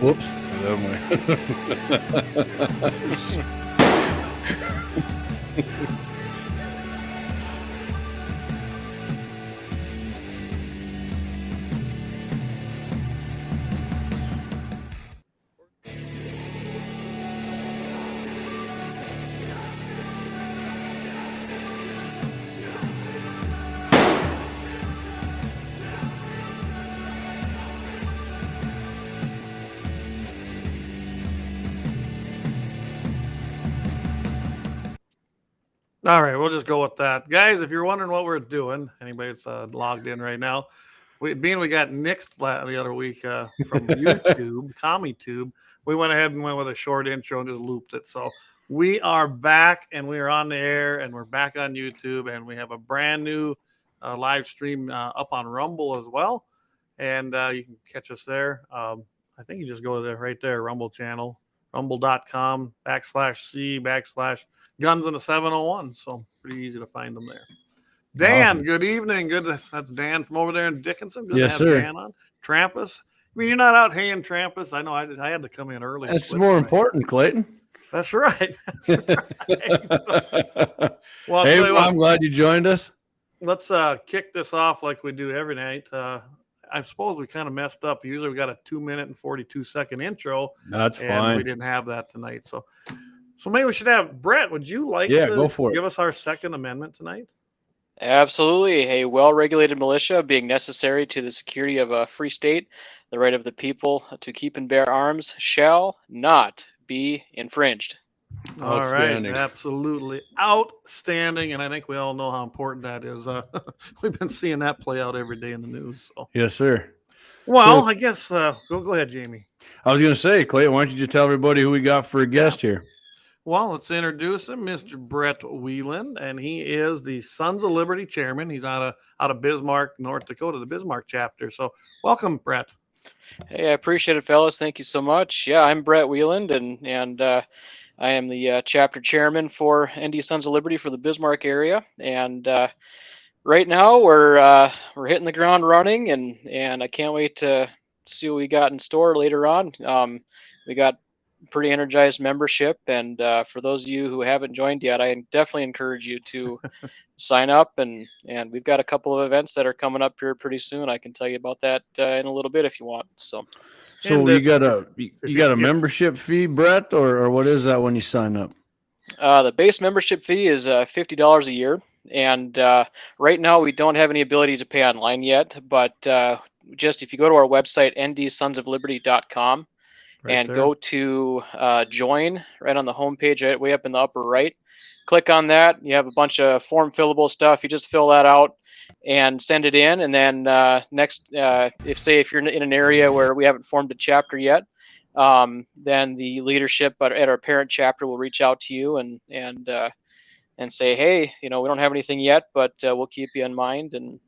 Whoops. All right, we'll just go with that. Guys, if you're wondering what we're doing, anybody that's logged in right now, we got nixed the other week from YouTube, CommieTube, we went ahead and went with a short intro and just looped it. So we are back and we are on the air and we're back on YouTube and we have a brand new live stream up on Rumble as well. And you can catch us there. I think you just go there right there, Rumble channel, rumble.com/C/Guns in the 701. So pretty easy to find them there. Dan, awesome. Good evening. Good. That's Dan from over there in Dickinson. Good yes, to have sir. Dan on. Trampus. I mean, you're not out haying Trampus. I know. I had to come in early. That's more important, Clayton. That's right. That's right. So, well, hey, I'm glad you joined us. Let's kick this off like we do every night. I suppose we kind of messed up. Usually we got a 2-minute and 42-second intro. That's fine. We didn't have that tonight. So maybe we should have Brett. Would you like to go for give us our Second Amendment tonight? Absolutely. A well-regulated militia being necessary to the security of a free state, the right of the people to keep and bear arms shall not be infringed. All right, absolutely outstanding, and I think we all know how important that is. We've been seeing that play out every day in the news. So. Yes, sir. Well, I guess go ahead, Jamie. I was going to say, Clayton, why don't you just tell everybody who we got for a guest here? Well, let's introduce him, Mr. Brett Wieland, and he is the Sons of Liberty chairman. He's out of Bismarck, North Dakota, the Bismarck chapter. So, welcome, Brett. Hey, I appreciate it, fellas. Thank you so much. Yeah, I'm Brett Wieland, and I am the chapter chairman for ND Sons of Liberty for the Bismarck area, and right now we're hitting the ground running, and I can't wait to see what we got in store later on. We got pretty energized membership, and for those of you who haven't joined yet, I definitely encourage you to sign up, and we've got a couple of events that are coming up here pretty soon. I can tell you about that in a little bit if you want. So you got a membership fee, Brett, or what is that when you sign up? The base membership fee is $50 a year, and right now we don't have any ability to pay online yet, but just if you go to our website, ndsonsofliberty.com, and go to join right on the homepage, right way up in the upper right. Click on that. You have a bunch of form fillable stuff. You just fill that out and send it in. And then next, if you're in an area where we haven't formed a chapter yet, then the leadership at our parent chapter will reach out to you and say, hey, we don't have anything yet, but we'll keep you in mind. And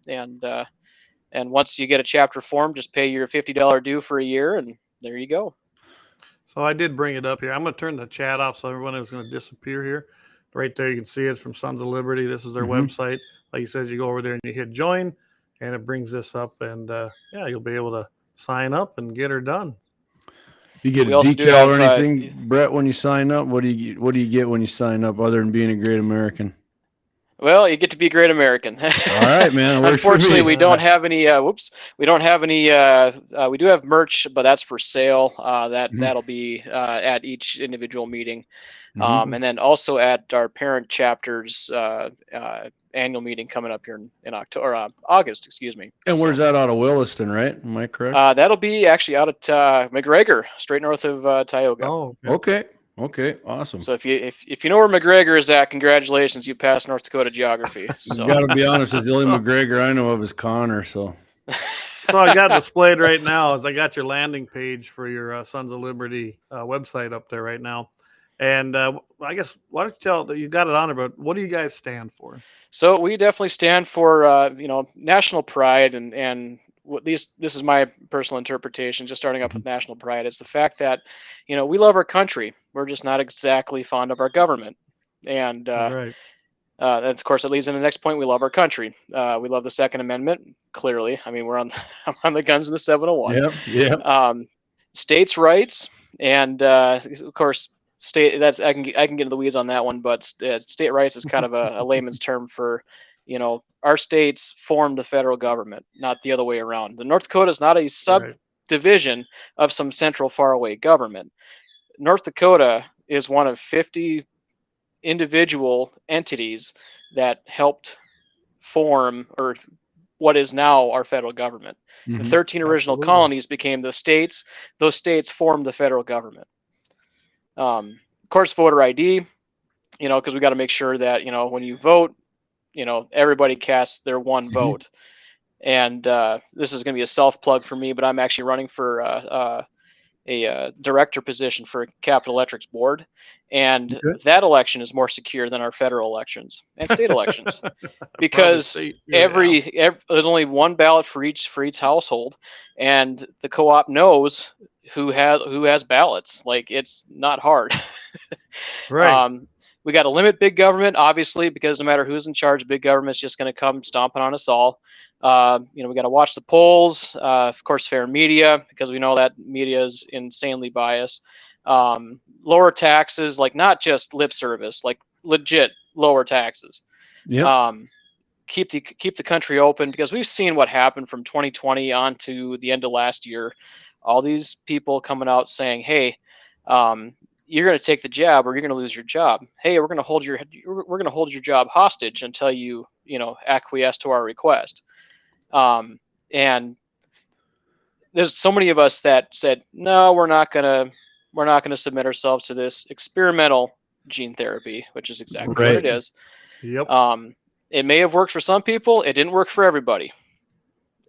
once you get a chapter formed, just pay your $50 due for a year, and there you go. So I did bring it up here. I'm going to turn the chat off so everyone is going to disappear here. Right there, you can see it's from Sons of Liberty. This is their website. Like he says, you go over there and you hit join, and it brings this up. And, you'll be able to sign up and get her done. You get a decal or anything, Brett, when you sign up? What do you get when you sign up other than being a great American? Well, you get to be a great American. All right, man. Unfortunately, we don't have any. We don't have any. We do have merch, but that's for sale. That'll be at each individual meeting, and then also at our parent chapter's annual meeting coming up here in October, August. Excuse me. And where's that out of Williston, right? Am I correct? That'll be actually out at McGregor, straight north of Tioga. Oh, okay. Okay, awesome. So if you know where McGregor is at, congratulations, you passed North Dakota geography. So. Got to be honest, the only McGregor I know of is Connor. So I got displayed right now as I got your landing page for your Sons of Liberty website up there right now. And I guess why don't you tell you got it on there, but what do you guys stand for? So we definitely stand for national pride and this is my personal interpretation, just starting up with national pride. It's the fact that, we love our country. We're just not exactly fond of our government. And right. That's, of course, it leads into the next point. We love our country. We love the Second Amendment, clearly. I mean, we're on the guns in the 701. Yeah. states' rights, and of course, state. That's I can get into the weeds on that one, but state rights is kind of a layman's term for, our states formed the federal government, not the other way around. The North Dakota is not a subdivision of some central faraway government. North Dakota is one of 50 individual entities that helped form or what is now our federal government. The 13 original colonies became the states. Those states formed the federal government. Of course, voter ID, because we got to make sure that, when you vote, everybody casts their one vote. And this is going to be a self plug for me, but I'm actually running for a director position for Capital Electric's board. And that election is more secure than our federal elections and state elections because there's only one ballot for each household, and the co-op knows who has ballots. Like, it's not hard. Right. We got to limit big government, obviously, because no matter who's in charge, big government's just going to come stomping on us all. We got to watch the polls, of course, fair media, because we know that media is insanely biased. Lower taxes, like not just lip service, like legit lower taxes. Yeah. Keep the country open, because we've seen what happened from 2020 on to the end of last year. All these people coming out saying, "Hey, you're going to take the jab, or you're going to lose your job. Hey, we're going to hold your job hostage until you acquiesce to our request." And there's so many of us that said, "No, we're not going to submit ourselves to this experimental gene therapy," which is exactly what it is. Yep. It may have worked for some people. It didn't work for everybody.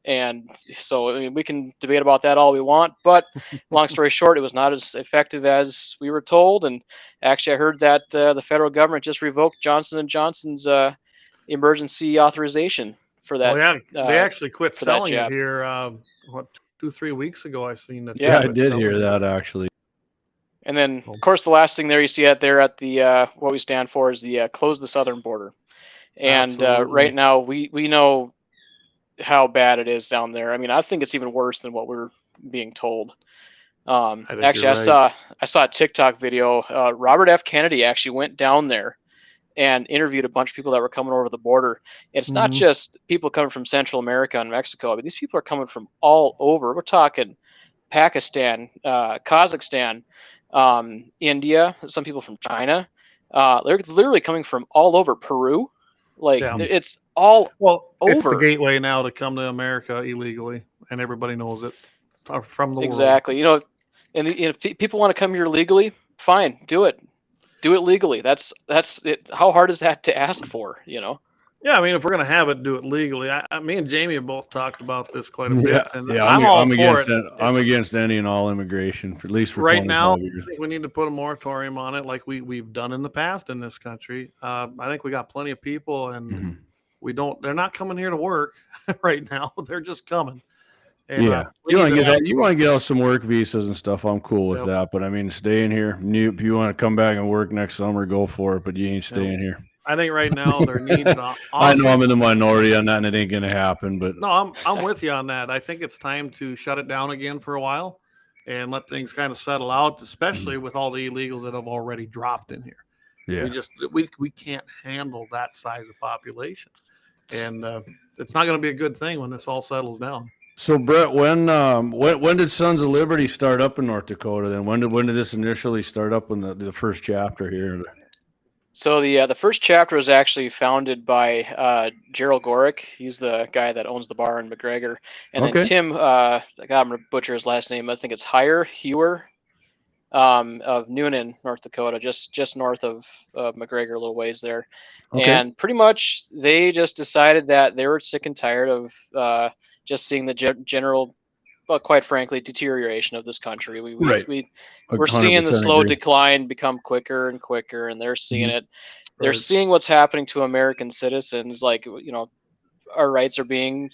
And so, we can debate about that all we want, but long story short, it was not as effective as we were told. And actually, I heard that the federal government just revoked Johnson & Johnson's emergency authorization for that. Oh, yeah. They actually quit selling it jab here, 2-3 weeks ago. I seen that. Yeah, I did hear that, actually. And then, of course, the last thing there you see out there at the what we stand for is the close the southern border. And right now, we know how bad it is down there. I mean, I think it's even worse than what we're being told. Actually, I saw a TikTok video. Robert F. Kennedy actually went down there and interviewed a bunch of people that were coming over the border. It's not just people coming from Central America and Mexico, but these people are coming from all over. We're talking Pakistan, Kazakhstan, India, some people from China. They're literally coming from all over. Peru. It's all over. It's the gateway now to come to America illegally, and everybody knows it from the world. Exactly. And if people want to come here legally, fine, do it. Do it legally. That's it. How hard is that to ask for? Yeah, I mean, if we're gonna have it, do it legally. Me and Jamie have both talked about this quite a bit. I'm against any and all immigration, at least for right now. years. I think we need to put a moratorium on it, like we've done in the past in this country. I think we got plenty of people, and they're not coming here to work right now. They're just coming. And, you want to get out some work visas and stuff. I'm cool with that, but I mean, staying here. If you want to come back and work next summer, go for it. But you ain't staying here. I think right now their needs. I know I'm in the minority on that, and it ain't gonna happen. But no, I'm with you on that. I think it's time to shut it down again for a while, and let things kind of settle out, especially with all the illegals that have already dropped in here. Yeah, we can't handle that size of population, and it's not going to be a good thing when this all settles down. So Brett, when did Sons of Liberty start up in North Dakota? Then when did this initially start up in the first chapter here? So the first chapter was actually founded by Gerald Gorick. He's the guy that owns the bar in McGregor. And then Tim, I'm going to butcher his last name. I think it's Hewer of Noonan, North Dakota, just north of McGregor, a little ways there. Okay. And pretty much they just decided that they were sick and tired of just seeing the general, well, quite frankly, deterioration of this country. We're seeing the slow decline become quicker and quicker, and they're seeing it. They're seeing what's happening to American citizens. Like, our rights are being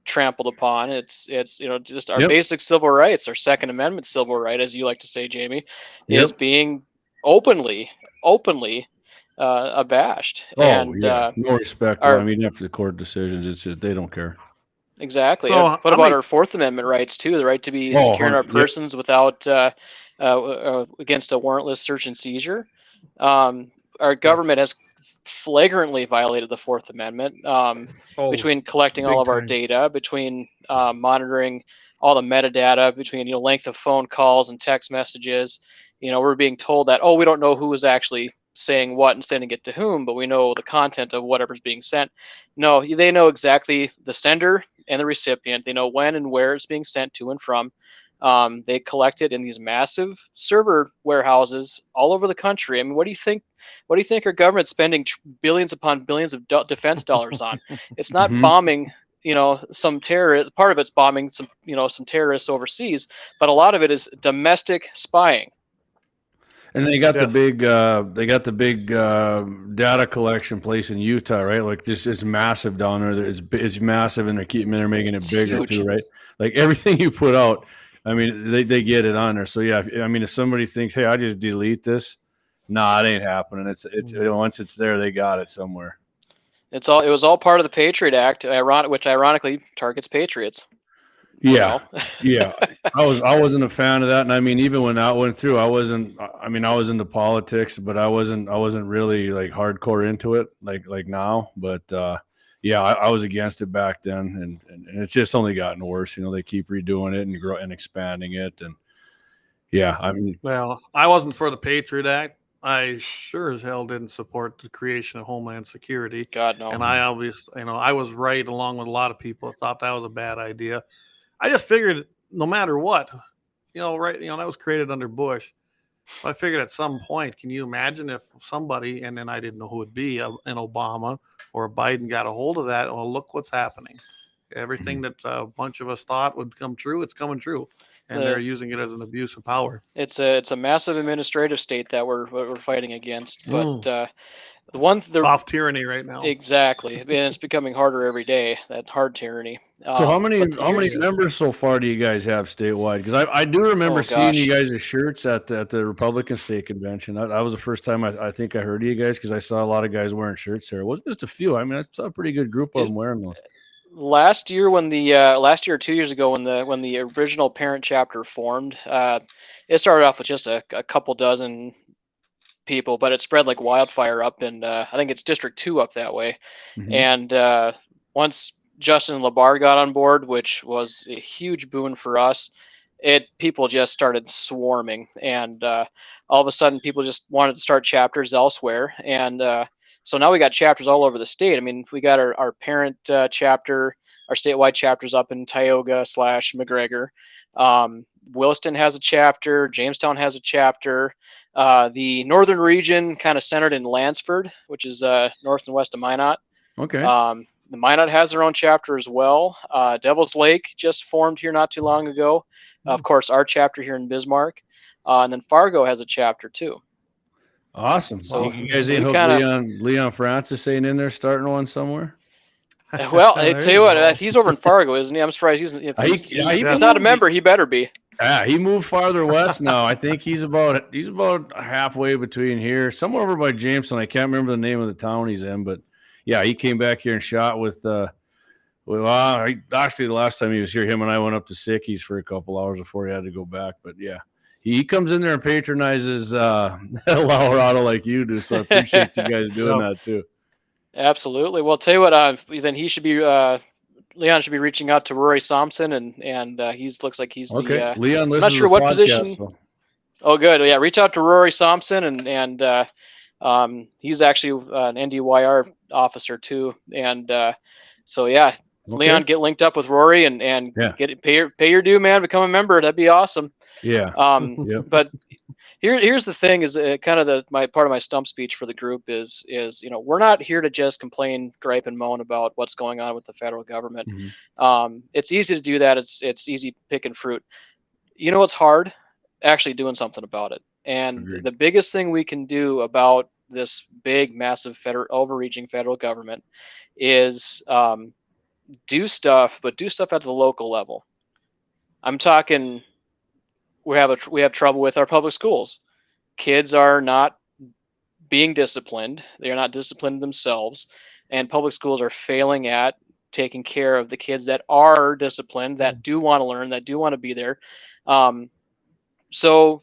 trampled upon. It's just our basic civil rights, our Second Amendment civil right, as you like to say, Jamie, is being openly abashed. No respect. I mean, after the court decisions, it's just they don't care. Exactly. So, What how about many- our Fourth Amendment rights too? The right to be Oh, securing our yep. persons without against a warrantless search and seizure. Our government has flagrantly violated the Fourth Amendment between collecting all big of our time. data, between monitoring all the metadata, between length of phone calls and text messages. We're being told that we don't know who is actually saying what and sending it to whom, but we know the content of whatever's being sent. No, they know exactly the sender and the recipient. They know when and where it's being sent to and from. They collect it in these massive server warehouses all over the country. I mean, what do you think? What do you think our government's spending billions upon billions of defense dollars on? It's not Mhm. bombing, some terrorist. Part of it's bombing some, some terrorists overseas, but a lot of it is domestic spying. And they got Yes. the big data collection place in Utah, right? Like this is massive down there. It's massive, and they're making it It's bigger huge. too, right? Like everything you put out, I mean, they get it on there. So yeah, if somebody thinks, hey, I just delete this, nah, it ain't happening. It's once it's there, they got it somewhere. It was all part of the Patriot Act, which ironically targets patriots. Yeah, yeah. I wasn't a fan of that, and I mean, even when that went through, I wasn't. I mean, I was into politics, but I wasn't really like hardcore into it like now. But yeah, I was against it back then, and it's just only gotten worse. They keep redoing it and expanding it, and yeah, I mean, Well, I wasn't for the Patriot Act. I sure as hell didn't support the creation of Homeland Security. God no. And I I was right along with a lot of people that thought that was a bad idea. I just figured no matter what, that was created under Bush. But I figured at some point, can you imagine if somebody, and then I didn't know who it would be, an Obama or a Biden got a hold of that? Well, look what's happening. Everything that a bunch of us thought would come true, it's coming true. And they're using it as an abuse of power. It's a massive administrative state that we're fighting against. But the soft tyranny right now. Exactly, and it's becoming harder every day. That hard tyranny. So how many members so far do you guys have statewide? Because I do remember seeing you guys' shirts at the Republican State Convention. That was the first time I think I heard of you guys, because I saw a lot of guys wearing shirts there. It wasn't just a few. I mean, I saw a pretty good group of them wearing those. Last year or 2 years ago, when the original parent chapter formed, it started off with just a couple dozen people, but it spread like wildfire up, and I think it's District 2 up that way. Mhm. And once Justin LaBar got on board, which was a huge boon for us, people just started swarming, and all of a sudden people just wanted to start chapters elsewhere, and so now we got chapters all over the state. I mean, we got our parent chapter, our statewide chapters up in Tioga / McGregor. Williston has a chapter. Jamestown has a chapter. The northern region kind of centered in Lansford, which is north and west of Minot. Okay. The Minot has their own chapter as well. Devil's Lake just formed here not too long ago. Of course, our chapter here in Bismarck. And then Fargo has a chapter too. Awesome. So you guys ain't hooked Leon Francis ain't in there starting one somewhere? Well, I tell you what, he's over in Fargo, isn't he? I'm surprised he's not a member. He better be. Yeah, he moved farther west now. I think he's about halfway between here, somewhere over by Jamestown. I can't remember the name of the town he's in, but yeah, he came back here and shot with. Actually, the last time he was here, him and I went up to Sickies for a couple hours before he had to go back. But yeah, he comes in there and patronizes Colorado like you do. So I appreciate you guys doing that too. Absolutely. Well, tell you what, then he should be. Leon should be reaching out to Rory Thompson, and looks like he's okay. Leon, I'm not sure what position. So. Oh, good. Yeah, reach out to Rory Thompson, and he's actually an NDYR officer too, and so yeah, okay. Leon, get linked up with Rory and pay your due, man. Become a member. That'd be awesome. Yeah. Yep. But here's the thing: is kind of my part of my stump speech for the group is we're not here to just complain, gripe, and moan about what's going on with the federal government. Mm-hmm. It's easy to do that. It's easy picking fruit. You know what's hard? Actually doing something about it. And Agreed. The biggest thing we can do about this big, massive overreaching federal government is do stuff, but do stuff at the local level. I'm talking. We have trouble with our public schools. Kids are not being disciplined. They are not disciplined themselves, and public schools are failing at taking care of the kids that are disciplined, that do want to learn, that do want to be there. So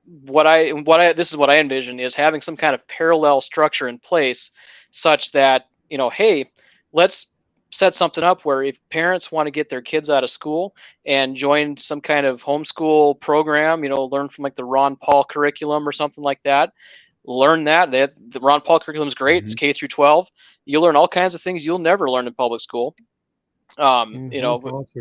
this is what I envision is having some kind of parallel structure in place such that, hey, let's set something up where if parents want to get their kids out of school and join some kind of homeschool program, learn from like the Ron Paul curriculum or something like that, learn that. The Ron Paul curriculum is great. It's K through 12. You'll learn all kinds of things you'll never learn in public school. For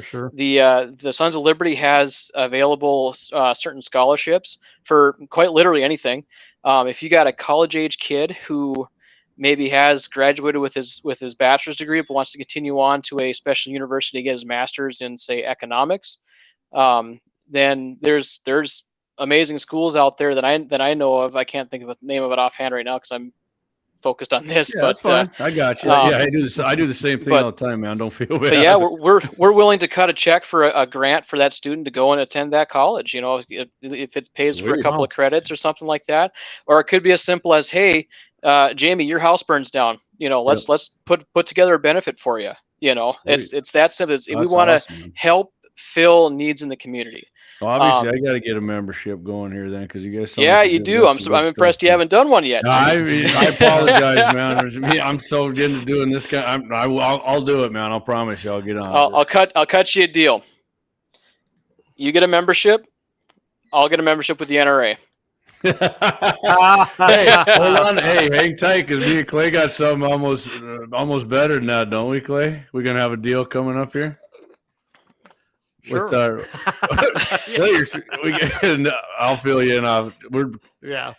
sure. The Sons of Liberty has available certain scholarships for quite literally anything. If you got a college age kid who maybe has graduated with his bachelor's degree but wants to continue on to a special university to get his master's in, say, economics, then there's amazing schools out there that I know of. I can't think of the name of it offhand right now because I'm focused on this. Yeah, but that's fine. I got you. I do the same thing all the time, man. Don't feel bad. But yeah, we're willing to cut a check for a grant for that student to go and attend that college. if it pays for a couple of credits or something like that, or it could be as simple as, hey, Jamie, your house burns down. Let's put together a benefit for you. It's that simple. We want to help fill needs in the community. Well, obviously, I got to get a membership going here then, because you guys. Yeah, you do. I'm impressed you haven't done one yet. No, I apologize, man. I'm so into doing this kind. I'll do it, man. I'll promise you, I'll get on. I'll cut you a deal. You get a membership. I'll get a membership with the NRA. Hey, hold on. Hey, hang tight, because me and Clay got something almost better than that, don't we, Clay? We're gonna have a deal coming up here. Sure. With our, I'll fill you in.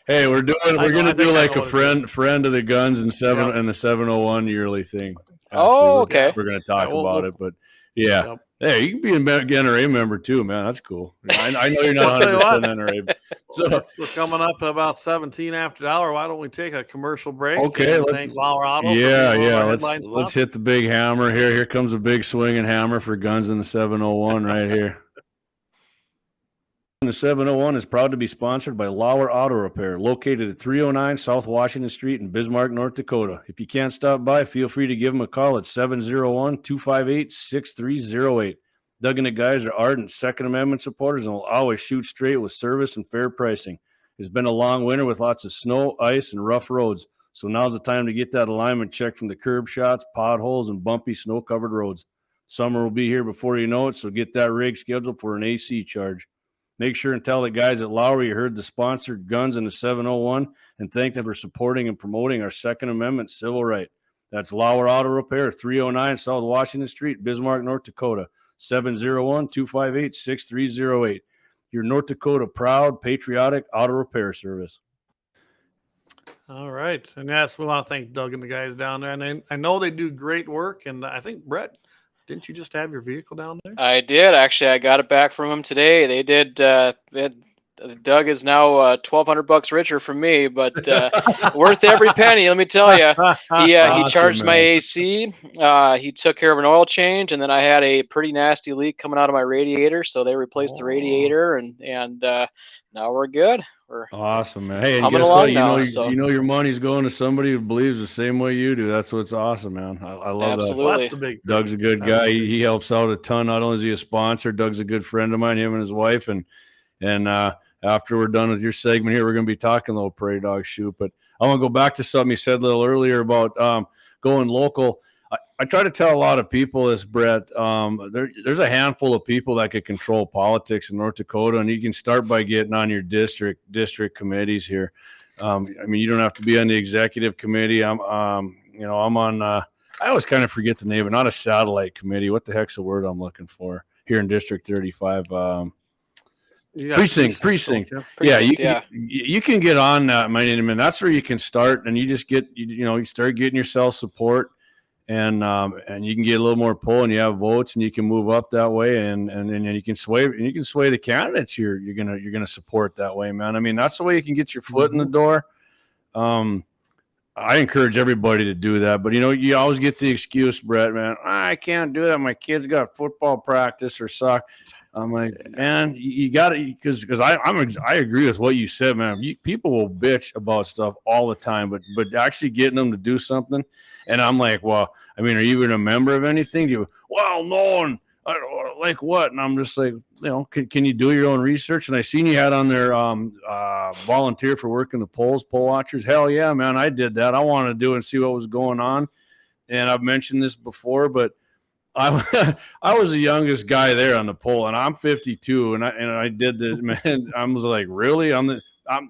Hey, we're gonna do like a friend of the guns and the 701 yearly thing. Actually, okay. We're gonna talk about it, but yeah. Yep. Hey, you can be an NRA member too, man. That's cool. I know you're not 100% NRA. So we're coming up to about 17 after the hour. Why don't we take a commercial break? Okay, let's thank Lauer Auto. Yeah. Let's hit the big hammer here. Here comes a big swinging hammer for Guns in the 701 right here. The 701 is proud to be sponsored by Lauer Auto Repair, located at 309 South Washington Street in Bismarck, North Dakota. If you can't stop by, feel free to give them a call at 701-258-6308. Doug and the guys are ardent Second Amendment supporters and will always shoot straight with service and fair pricing. It's been a long winter with lots of snow, ice, and rough roads, so now's the time to get that alignment checked from the curb shots, potholes, and bumpy snow-covered roads. Summer will be here before you know it, so get that rig scheduled for an AC charge. Make sure and tell the guys at Lauer you heard the sponsored Guns in the 701 and thank them for supporting and promoting our Second Amendment civil right. That's Lauer Auto Repair, 309 South Washington Street, Bismarck, North Dakota, 701-258-6308. Your North Dakota proud, patriotic auto repair service. All right. And yes, we want to thank Doug and the guys down there. And I know they do great work. And I think, Brett, didn't you just have your vehicle down there? I did. Actually, I got it back from him today. They did. Doug is now $1,200 richer from me, but worth every penny. Let me tell you. He charged my AC. He took care of an oil change, and then I had a pretty nasty leak coming out of my radiator, so they replaced the radiator, and now we're good. We're awesome, man. Hey, and guess what? You know your money's going to somebody who believes the same way you do. That's what's awesome, man. I love that. That's the big thing. Doug's a good guy. He helps out a ton. Not only is he a sponsor, Doug's a good friend of mine, him and his wife, and after we're done with your segment here, we're going to be talking a little Prairie Dog Shoot. But I want to go back to something you said a little earlier about going local. I try to tell a lot of people this, Brett. There's a handful of people that can control politics in North Dakota, and you can start by getting on your district committees here. I mean, you don't have to be on the executive committee. I'm on. I always kind of forget the name, but not a satellite committee. What the heck's the word I'm looking for here in District 35? Precinct. Yeah, you can get on that, man. That's where you can start, and you just get you start getting yourself support, and you can get a little more pull, and you have votes, and you can move up that way, and you can sway the candidates you're gonna support that way, man. I mean, that's the way you can get your foot in the door. I encourage everybody to do that, but you always get the excuse, Brett, man, I can't do that. My kid's got football practice or soccer. I'm like, man, you got to, because I agree with what you said, man. People will bitch about stuff all the time, but actually getting them to do something, and I'm like, well, I mean, are you even a member of anything? Well, no, and like what? And I'm just like, can you do your own research? And I seen you had on there volunteer for working the polls, poll watchers. Hell yeah, man, I did that. I wanted to do it and see what was going on. And I've mentioned this before, but I was the youngest guy there on the poll, and I'm 52, and I did this, man. I was like, really? I'm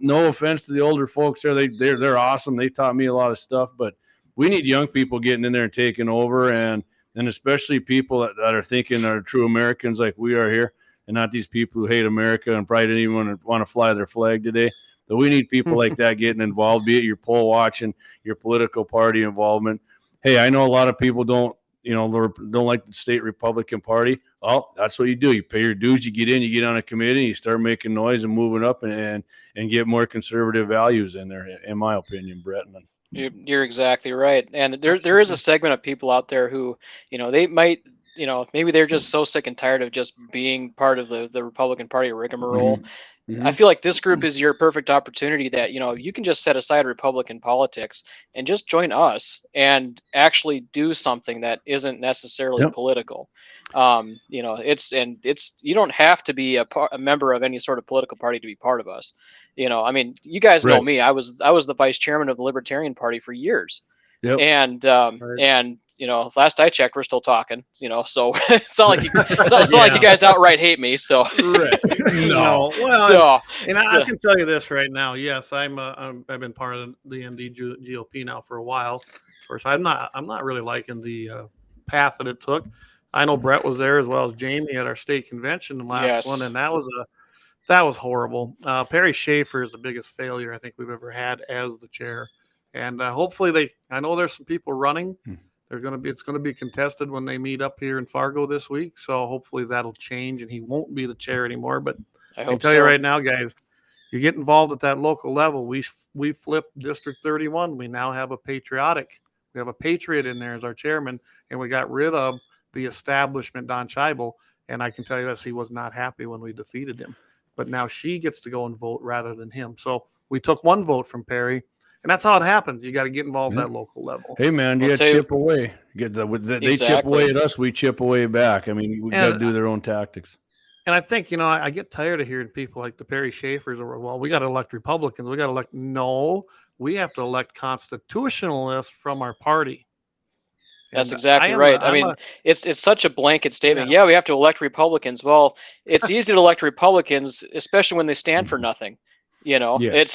no offense to the older folks there. They're awesome. They taught me a lot of stuff, but we need young people getting in there and taking over, and especially people that are thinking are true Americans like we are here, and not these people who hate America and probably didn't even want to fly their flag today. So we need people like that getting involved, be it your poll watching, your political party involvement. Hey, I know a lot of people don't like the state Republican Party. Well, that's what you do. You pay your dues, you get in, you get on a committee, you start making noise and moving up and get more conservative values in there, in my opinion, Brett. You're exactly right. And there is a segment of people out there who, they might, maybe they're just so sick and tired of just being part of the Republican Party rigmarole. I feel like this group is your perfect opportunity that, you can just set aside Republican politics and just join us and actually do something that isn't necessarily political. You don't have to be a member of any sort of political party to be part of us. I mean, you guys know me. I was the vice chairman of the Libertarian Party for years. Yep. And last I checked, we're still talking, so it's not like you guys outright hate me. So no, well, I can tell you this right now. Yes, I've been part of the ND GOP now for a while. Of course, I'm not really liking the path that it took. I know Brett was there as well as Jamie at our state convention the last one, and that was horrible. Perry Schaefer is the biggest failure I think we've ever had as the chair. And hopefully I know there's some people running. It's going to be contested when they meet up here in Fargo this week. So hopefully that'll change and he won't be the chair anymore. But I can tell you right now, guys, you get involved at that local level. We flipped District 31. We now have a patriot in there as our chairman, and we got rid of the establishment, Don Scheibel. And I can tell you this, he was not happy when we defeated him. But now she gets to go and vote rather than him. So we took one vote from Perry. And that's how it happens. You got to get involved at that local level. Hey, man, you got to chip away. They chip away at us. We chip away back. I mean, we got to do their own tactics. And I think, I get tired of hearing people like the Perry Schaefers well, we got to elect Republicans. We got to elect. No, we have to elect constitutionalists from our party. That's exactly right. I mean, it's such a blanket statement. Yeah, we have to elect Republicans. Well, it's easy to elect Republicans, especially when they stand for nothing. All they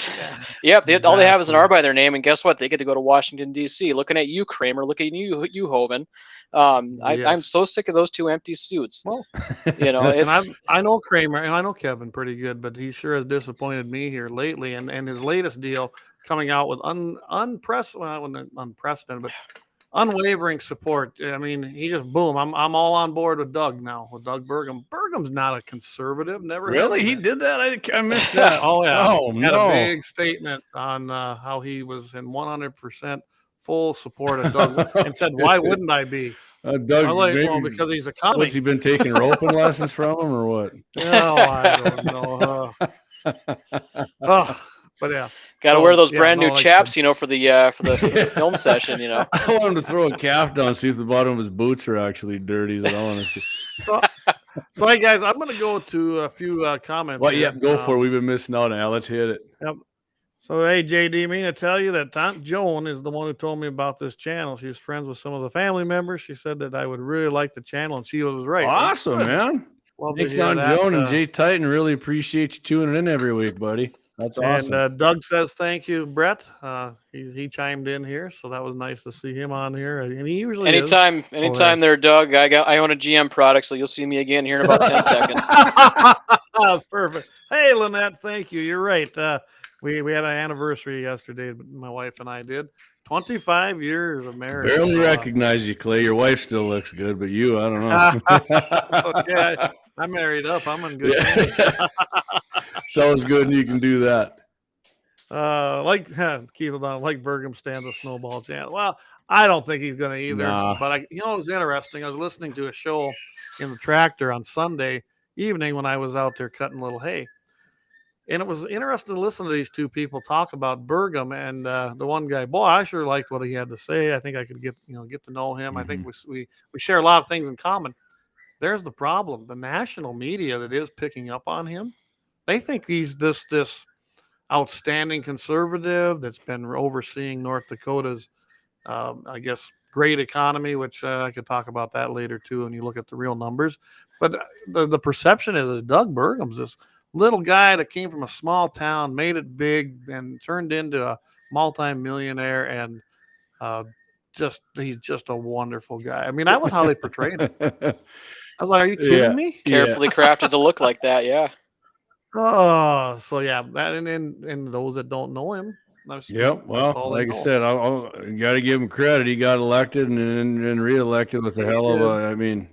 have is an R by their name, and guess what? They get to go to Washington D.C. Looking at you, Kramer. Looking at you, Hoven. I'm so sick of those two empty suits. Well, I know Kramer and I know Kevin pretty good, but he sure has disappointed me here lately. And his latest deal coming out with unprecedented, but unwavering support. I mean, he just boom. I'm all on board with Doug now. With Doug Burgum. Burgum's not a conservative. Never really. He did that. I missed that. Oh yeah. Oh he had a big statement on how he was in 100% full support of Doug, and said, "Why wouldn't I be?" Doug, because he's a comic. What's he been taking roping lessons from him, or what? Oh, I don't know. But yeah, got to wear those brand new chaps, for the film session. I want him to throw a calf down, see if the bottom of his boots are actually dirty. I want to see. So, hey guys, I'm going to go to a few comments. Well, yeah, go for it. We've been missing out on. Let's hit it. Yep. So, hey, JD, me to tell you that Aunt Joan is the one who told me about this channel. She's friends with some of the family members. She said that I would really like the channel, and she was right. Awesome, man. Thanks, Aunt Joan and Jay Titan. Really appreciate you tuning in every week, buddy. That's awesome. And Doug says thank you, Brett. He chimed in here, so that was nice to see him on here. And he usually anytime there, Doug. I own a GM product, so you'll see me again here in about 10 seconds. That's perfect. Hey, Lynette, thank you. You're right. We had an anniversary yesterday. My wife and I did 25 years of marriage. Barely recognize you, Clay. Your wife still looks good, but you, I don't know. It's okay. I'm married up. I'm in good hands. It's always good when you can do that. Keith like Burgum stands a snowball chance. Well, I don't think he's going to either. Nah. But it was interesting. I was listening to a show in the tractor on Sunday. evening when I was out there cutting a little hay. And it was interesting to listen to these two people talk about Burgum, and the one guy, boy, I sure liked what he had to say. I think I could get to know him. I think we share a lot of things in common. There's the problem. The national media that is picking up on him, they think he's this outstanding conservative that's been overseeing North Dakota's, I guess, great economy, which I could talk about that later too. And you look at the real numbers, but the perception is Doug Burgum's this little guy that came from a small town, made it big, and turned into a multi-millionaire, and he's just a wonderful guy. I mean, that was how they portrayed him. I was like, are you kidding me? Carefully crafted to look like that, yeah. Oh, so yeah, that and those that don't know him. Yep. Well, like I said, you got to give him credit. He got elected and reelected with a hell of a. I mean,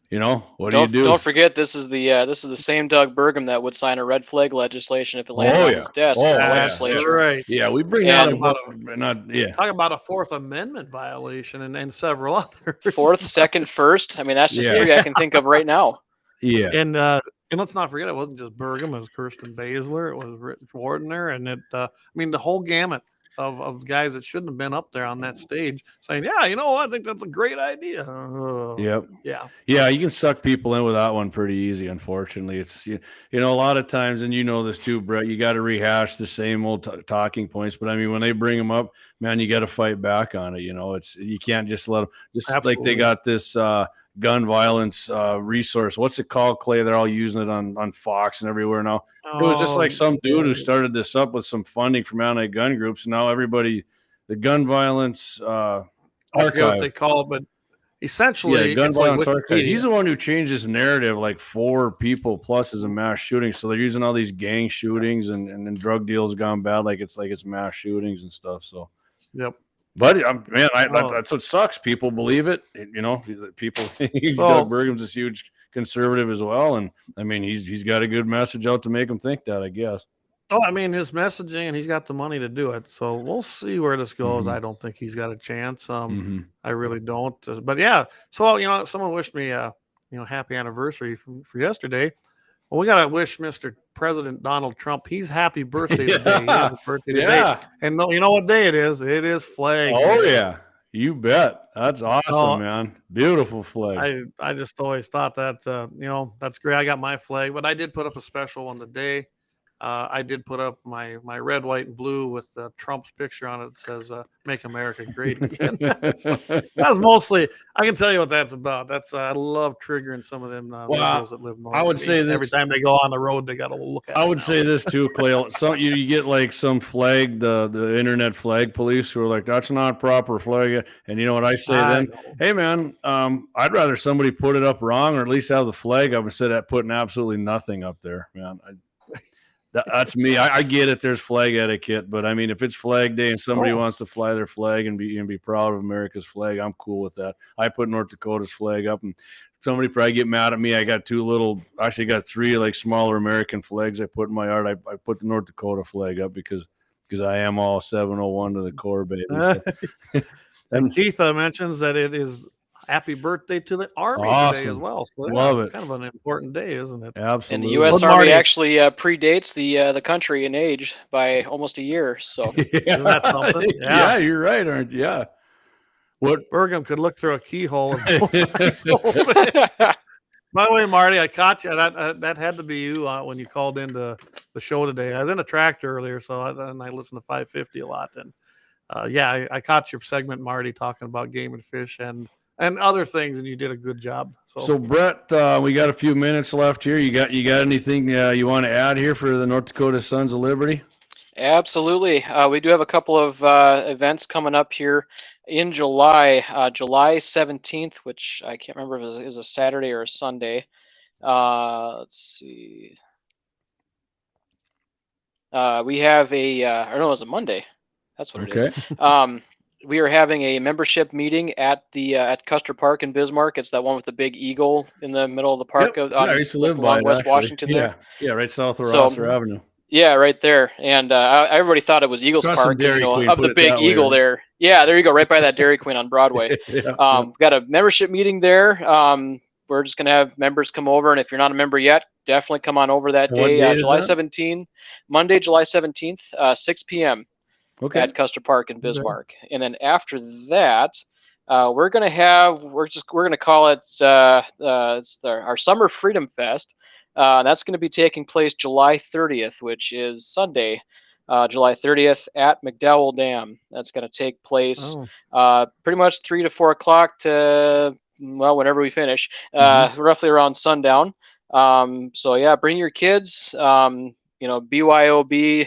what do you do? Don't forget, this is the same Doug Burgum that would sign a red flag legislation if it landed on his desk in the legislature. Right. Yeah, we bring that up. Talk about a Fourth Amendment violation and several others. Fourth, second, first. I mean, that's just three I can think of right now. Yeah. And let's not forget, it wasn't just Burgum. It was Kirsten Baszler. It was Rich Wardner. And the whole gamut of guys that shouldn't have been up there on that stage saying, yeah, I think that's a great idea. Yep. Yeah. Yeah, you can suck people in with that one pretty easy, unfortunately. It's, a lot of times, and this too, Brett, you got to rehash the same old talking points. But, I mean, when they bring them up, man, you got to fight back on it. You can't just let them – just Absolutely. Like they got this gun violence resource. What's it called, Clay? They're all using it on Fox and everywhere now. It was just like some dude who started this up with some funding from anti-gun groups. And now everybody, the gun violence archive. I forget what they call it, but essentially, gun violence archive. He's the one who changed this narrative. Like 4 people plus is a mass shooting. So they're using all these gang shootings and drug deals gone bad. Like it's mass shootings and stuff. So, yep. But man, that's what sucks. People believe it. People think Doug Burgum's this huge conservative as well, and I mean he's got a good message out to make them think that, I guess. Oh, I mean his messaging, and he's got the money to do it. So we'll see where this goes. Mm-hmm. I don't think he's got a chance. I really don't. But yeah. So someone wished me happy anniversary for yesterday. Well, we got to wish Mr. President Donald Trump, he's happy birthday today. He has a birthday today. And you know what day it is? It is Flag Day. Oh, yeah. You bet. That's awesome, man. Beautiful flag. I just always thought that, that's great. I got my flag, but I did put up a special one today. I did put up my red, white, and blue with Trump's picture on it. It says, "Make America Great Again." So that's mostly. I can tell you what that's about. I love triggering some of them liberals that live north. I would say this, every time they go on the road, they got to look at. I would say this too, Clay. So you get like some flag, the internet flag police who are like, "That's not proper flag," and you know what I say then? Hey, man, I'd rather somebody put it up wrong or at least have the flag up instead of putting absolutely nothing up there, man. That's me. I get it. There's flag etiquette, but I mean, if it's Flag Day and somebody wants to fly their flag and be proud of America's flag, I'm cool with that. I put North Dakota's flag up, and somebody probably get mad at me. I got 3 like smaller American flags I put in my yard. I put the North Dakota flag up because I am all 701 to the core, baby. So. And Keith mentions that it is happy birthday to the Army today as well. So love it. Kind of an important day, isn't it? Absolutely. And the U.S. Army actually predates the country in age by almost a year. So isn't that something? Yeah, you're right, aren't you? Yeah. What Burgum could look through a keyhole. And by the way, Marty, I caught you. That had to be you when you called into the show today. I was in a tractor earlier, so I listened to 550 a lot. And I caught your segment, Marty, talking about game and fish and other things, and you did a good job. So Brett, we got a few minutes left here. You got anything you want to add here for the North Dakota Sons of Liberty? Absolutely. We do have a couple of events coming up here in July. July 17th, which I can't remember if it is a Saturday or a Sunday. Let's see. We have it's a Monday. That's what it is. We are having a membership meeting at Custer Park in Bismarck. It's that one with the big eagle in the middle of the park. I used to live by West Washington there. Yeah, right south of Rosser Avenue. Yeah, right there. And everybody thought it was Eagles Park, of the big eagle there. Yeah, there you go, right by that Dairy Queen on Broadway. Got a membership meeting there. we're just going to have members come over. And if you're not a member yet, definitely come on over that And what day, date is July that? 17th, Monday, July 17th, 6 p.m. Okay. at Custer Park in Bismarck. And then after that, we're going to call it it's our Summer Freedom Fest. That's going to be taking place July 30th, which is Sunday, July 30th at McDowell Dam. That's going to take place pretty much 3 to 4 o'clock to, well, whenever we finish, roughly around sundown. So yeah, bring your kids, BYOB,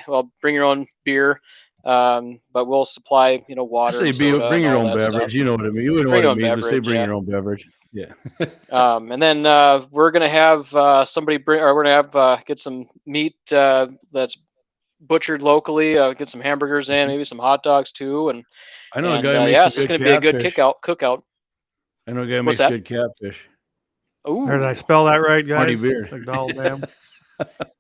well, bring your own beer. But we'll supply, water. I say bring your own beverage. Stuff. You know what I mean. You know Bring what it your own means. But say beverage, bring yeah. your own beverage. Yeah. And then we're gonna have somebody bring, or we're gonna have get some meat that's butchered locally. Get some hamburgers in, maybe some hot dogs too. And I know a guy makes it's just gonna be a good cookout. I know a guy What's makes that? good catfish. Or did I spell that right, guys? Marty Beard. McDowell Dam.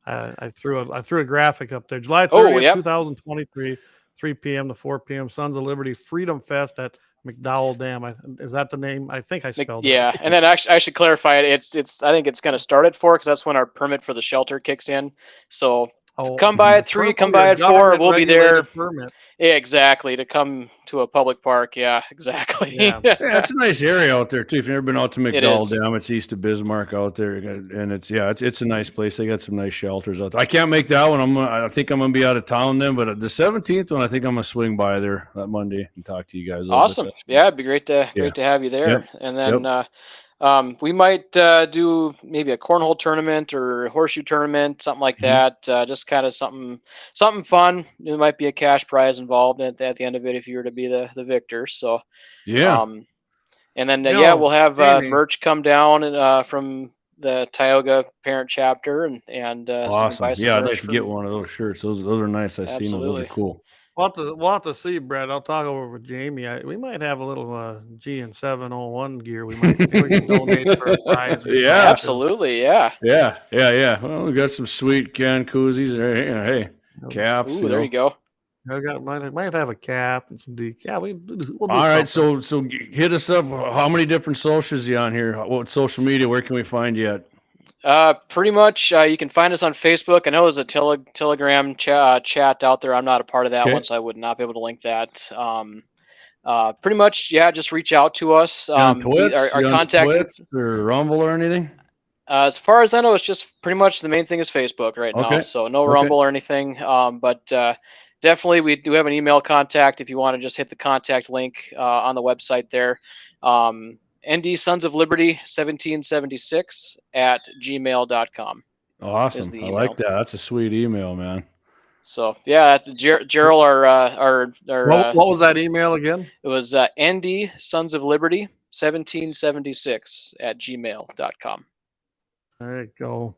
I threw a graphic up there. July 30th, 2023, 3 p.m. to 4 p.m. Sons of Liberty Freedom Fest at McDowell Dam. Is that the name? I think I spelled it. Yeah, and then actually, I should clarify it. It's I think it's going to start at 4 because that's when our permit for the shelter kicks in. So come by at 3, come by at 4. We'll be there. Permit. Yeah, exactly. To come to a public park. Yeah, exactly. Yeah. It's a nice area out there too. If you've never been out to McDowell Dam, it's east of Bismarck out there, and it's a nice place. They got some nice shelters out there. I can't make that one. I think I'm gonna be out of town then, but the 17th one, I think I'm gonna swing by there that Monday and talk to you guys. Awesome. Yeah, it'd be great to have you there. Yep. And then we might do maybe a cornhole tournament or a horseshoe tournament, something like that. Just kind of something fun. There might be a cash prize involved at the end of it if you were to be the victor. So yeah. And then we'll have merch come down from the Tioga parent chapter and awesome. I'd like to get one of those shirts. Those are nice. I've seen those. Those are cool. We'll have to see, Brett. I'll talk over with Jamie. We might have a little GN 701 gear. We can donate for a prize. Yeah, absolutely. Yeah. Well, we got some sweet can koozies. Hey, caps. Ooh, there you go. I might have a cap and some we'll do all right. something. So hit us up. How many different socials are you on here? What social media? Where can we find you at? Pretty much, you can find us on Facebook. I know there's a Telegram chat out there. I'm not a part of that one, so I would not be able to link that. Pretty much, just reach out to us. On Twitch, our contact or Rumble or anything. As far as I know, it's just pretty much the main thing is Facebook right now. So no Rumble or anything. But definitely, we do have an email contact if you want to just hit the contact link on the website there. ND Sons of Liberty 1776 at gmail.com. Awesome. I like that. That's a sweet email, man. So that's Gerald, our what was that email again? It was ND Sons of Liberty 1776 at gmail.com. There you go.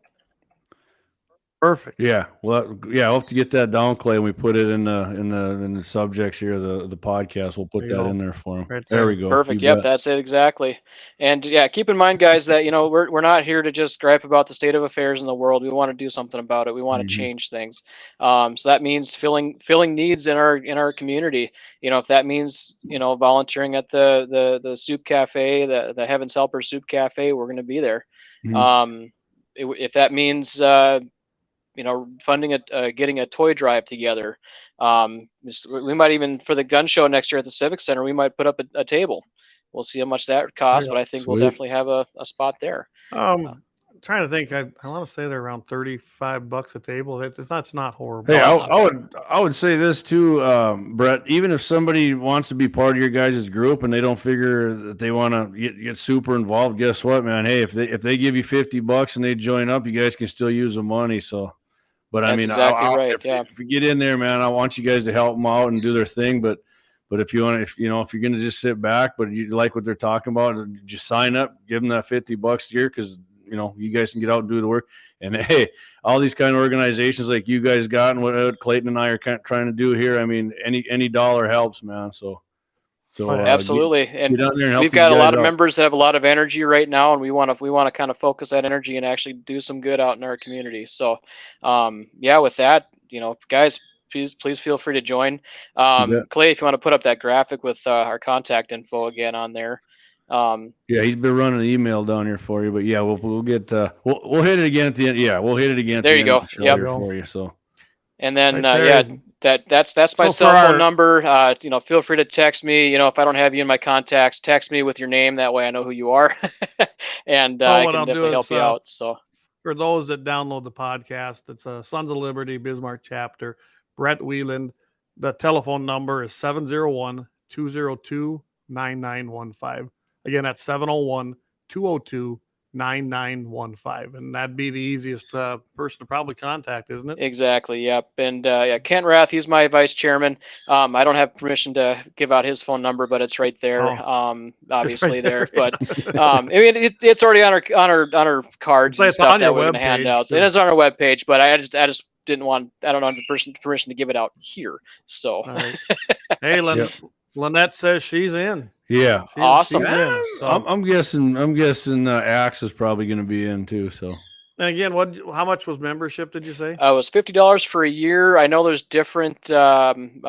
Perfect. Yeah. Well, I'll have to get that down, Clay, and we put it in the subjects here of the podcast. We'll put that in there for them. Right there we go. Perfect. Yep, that's it exactly. And keep in mind, guys, that we're not here to just gripe about the state of affairs in the world. We want to do something about it. We want to change things. So that means filling needs in our community. If that means volunteering at the soup cafe, the Heaven's Helper Soup Cafe, we're going to be there. If that means funding getting a toy drive together. We might even, for the gun show next year at the Civic Center, we might put up a table. We'll see how much that would cost, but I think we'll definitely have a spot there. I'm trying to think. I want to say they're around $35 a table. It's not horrible. Hey, I would say this too, Brett. Even if somebody wants to be part of your guys' group and they don't figure that they want to get super involved, guess what, man? Hey, if they give you $50 and they join up, you guys can still use the money. So. But that's exactly right. If you get in there, man, I want you guys to help them out and do their thing. But if you want, if you're going to just sit back, but you like what they're talking about, just sign up, give them that $50 a year because you guys can get out and do the work. And hey, all these kind of organizations like you guys got and what Clayton and I are kind of trying to do here. I mean, any dollar helps, man. So absolutely. And we've got a lot of members that have a lot of energy right now, and we want to kind of focus that energy and actually do some good out in our community. So, with that, guys, please feel free to join. Clay, if you want to put up that graphic with our contact info again on there. Yeah, he's been running an email down here for you, but yeah, we'll get we'll hit it again at the end. Yeah, we'll hit it again. At There the you end go. of the show Yep. here for you. So, and then Right there. yeah, that's my So cell for phone our- number. Feel free to text me. If I don't have you in my contacts, text me with your name. That way I know who you are, and So I what can I'll do definitely help is, you out. So for those that download the podcast, it's a Sons of Liberty Bismarck chapter, Brett Wieland. The telephone number is 701-202-9915. Again, that's 701-202-9915. And that'd be the easiest person to probably contact, isn't it? exactly, yep. And yeah, Kent Rath, he's my vice chairman. I don't have permission to give out his phone number, but it's right there. Obviously It's right there. But I mean, it's already on our cards It's and stuff on that your we're gonna hand webpage, out. So it is on our webpage, but I just didn't want. I don't have the permission to give it out here. So All right. Hey, Lynette says she's in. yeah, Awesome. She's in. So, I'm guessing Axe is probably going to be in too. So, and again, how much was membership? Did you say? it was $50 for a year. I know there's different options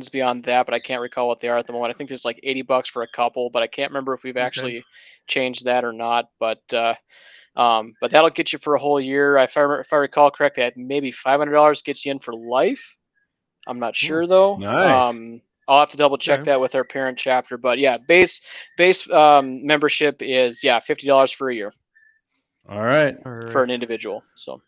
beyond that, but I can't recall what they are at the moment. I think there's like $80 for a couple, but I can't remember if we've actually changed that or not. But that'll get you for a whole year. If I recall correctly, maybe $500 gets you in for life. I'm not sure though. nice. I'll have to double check Okay. that with our parent chapter. But yeah, base membership is $50 for a year All right. for an individual. So.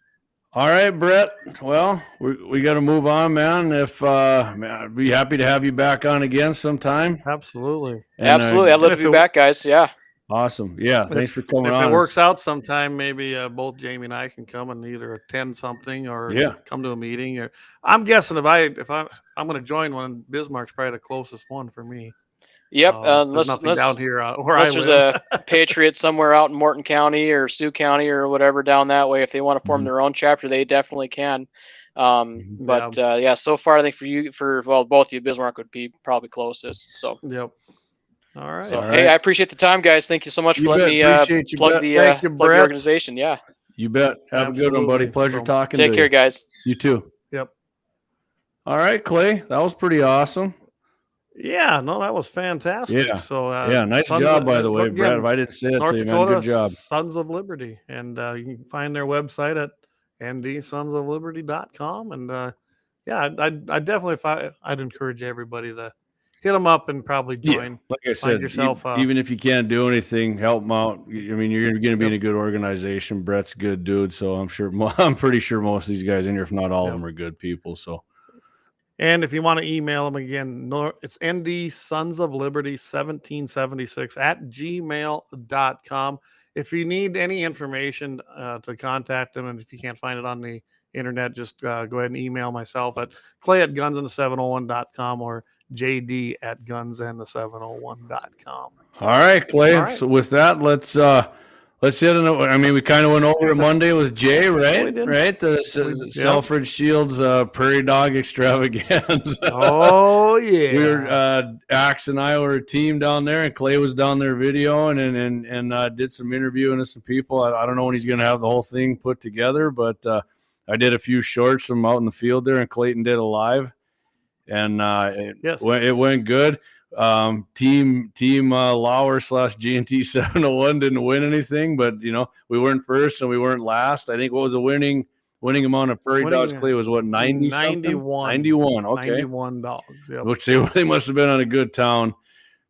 All right, Brett. Well, we got to move on, man. If man, I'd be happy to have you back on again sometime. Absolutely. And, Absolutely, I'd love if to be it- back, guys. Yeah, awesome. Yeah, thanks for coming If on. it works out sometime, maybe both Jamie and I can come and either attend something or Yeah. come to a meeting. Or I'm guessing if I'm going to join one, Bismarck's probably the closest one for me. yep. There's nothing down here where I unless there's live. a Patriot somewhere out in Morton County or Sioux County or whatever down that way, if they want to form Mhm. their own chapter, they definitely can. But yeah, so far I think both of you, Bismarck would be probably closest. So. Yep. All right. So All hey, right. I appreciate the time, guys. Thank you so much You for letting bet. me Appreciate you, plug Brett. the Thank you, plug the Brett. organization. Yeah. You bet. Have a good one, buddy. Absolutely. Pleasure So, talking Take to care, you. guys. You too. Yep. All right, Clay. That was pretty awesome. Yeah. No, that was fantastic. Yeah. So Yeah, nice Sons job, of- by the way, again, Brett. If I didn't say it North to you, man, Dakota good job. Sons of Liberty, and you can find their website at ndsonsofliberty.com. And yeah, I'd definitely, I'd encourage everybody to hit them up and probably join. Like I said, yourself, even if you can't do anything, help them out. I mean, you're going to be in a good organization. Brett's a good dude, so I'm pretty sure most of these guys in here, if not all of them, are good people. So, And if you want to email them again, it's ndsonsofliberty1776 at gmail.com. If you need any information to contact them, and if you can't find it on the internet, just go ahead and email myself at clay@gunsandthe701.com or jd@gunsandthe701.com. all right, Clay. All right. So with that, let's hit it. I mean, we kind of went over it Monday with Jay, right? We did. Right? The Yeah. Selfridge Shields Prairie Dog Extravaganza. Oh yeah. We were Axe and I were a team down there, and Clay was down there videoing and did some interviewing with some people. I don't know when he's going to have the whole thing put together, but I did a few shorts from out in the field there, and Clayton did a live, and Yes. it went good. Team Lauer / G&T 701 didn't win anything, but we weren't first and we weren't last. I think what was the winning amount of prairie dogs, Clay, was what, 90 91. 91. Okay. 91 dogs. Yep. Which they must have been on a good town.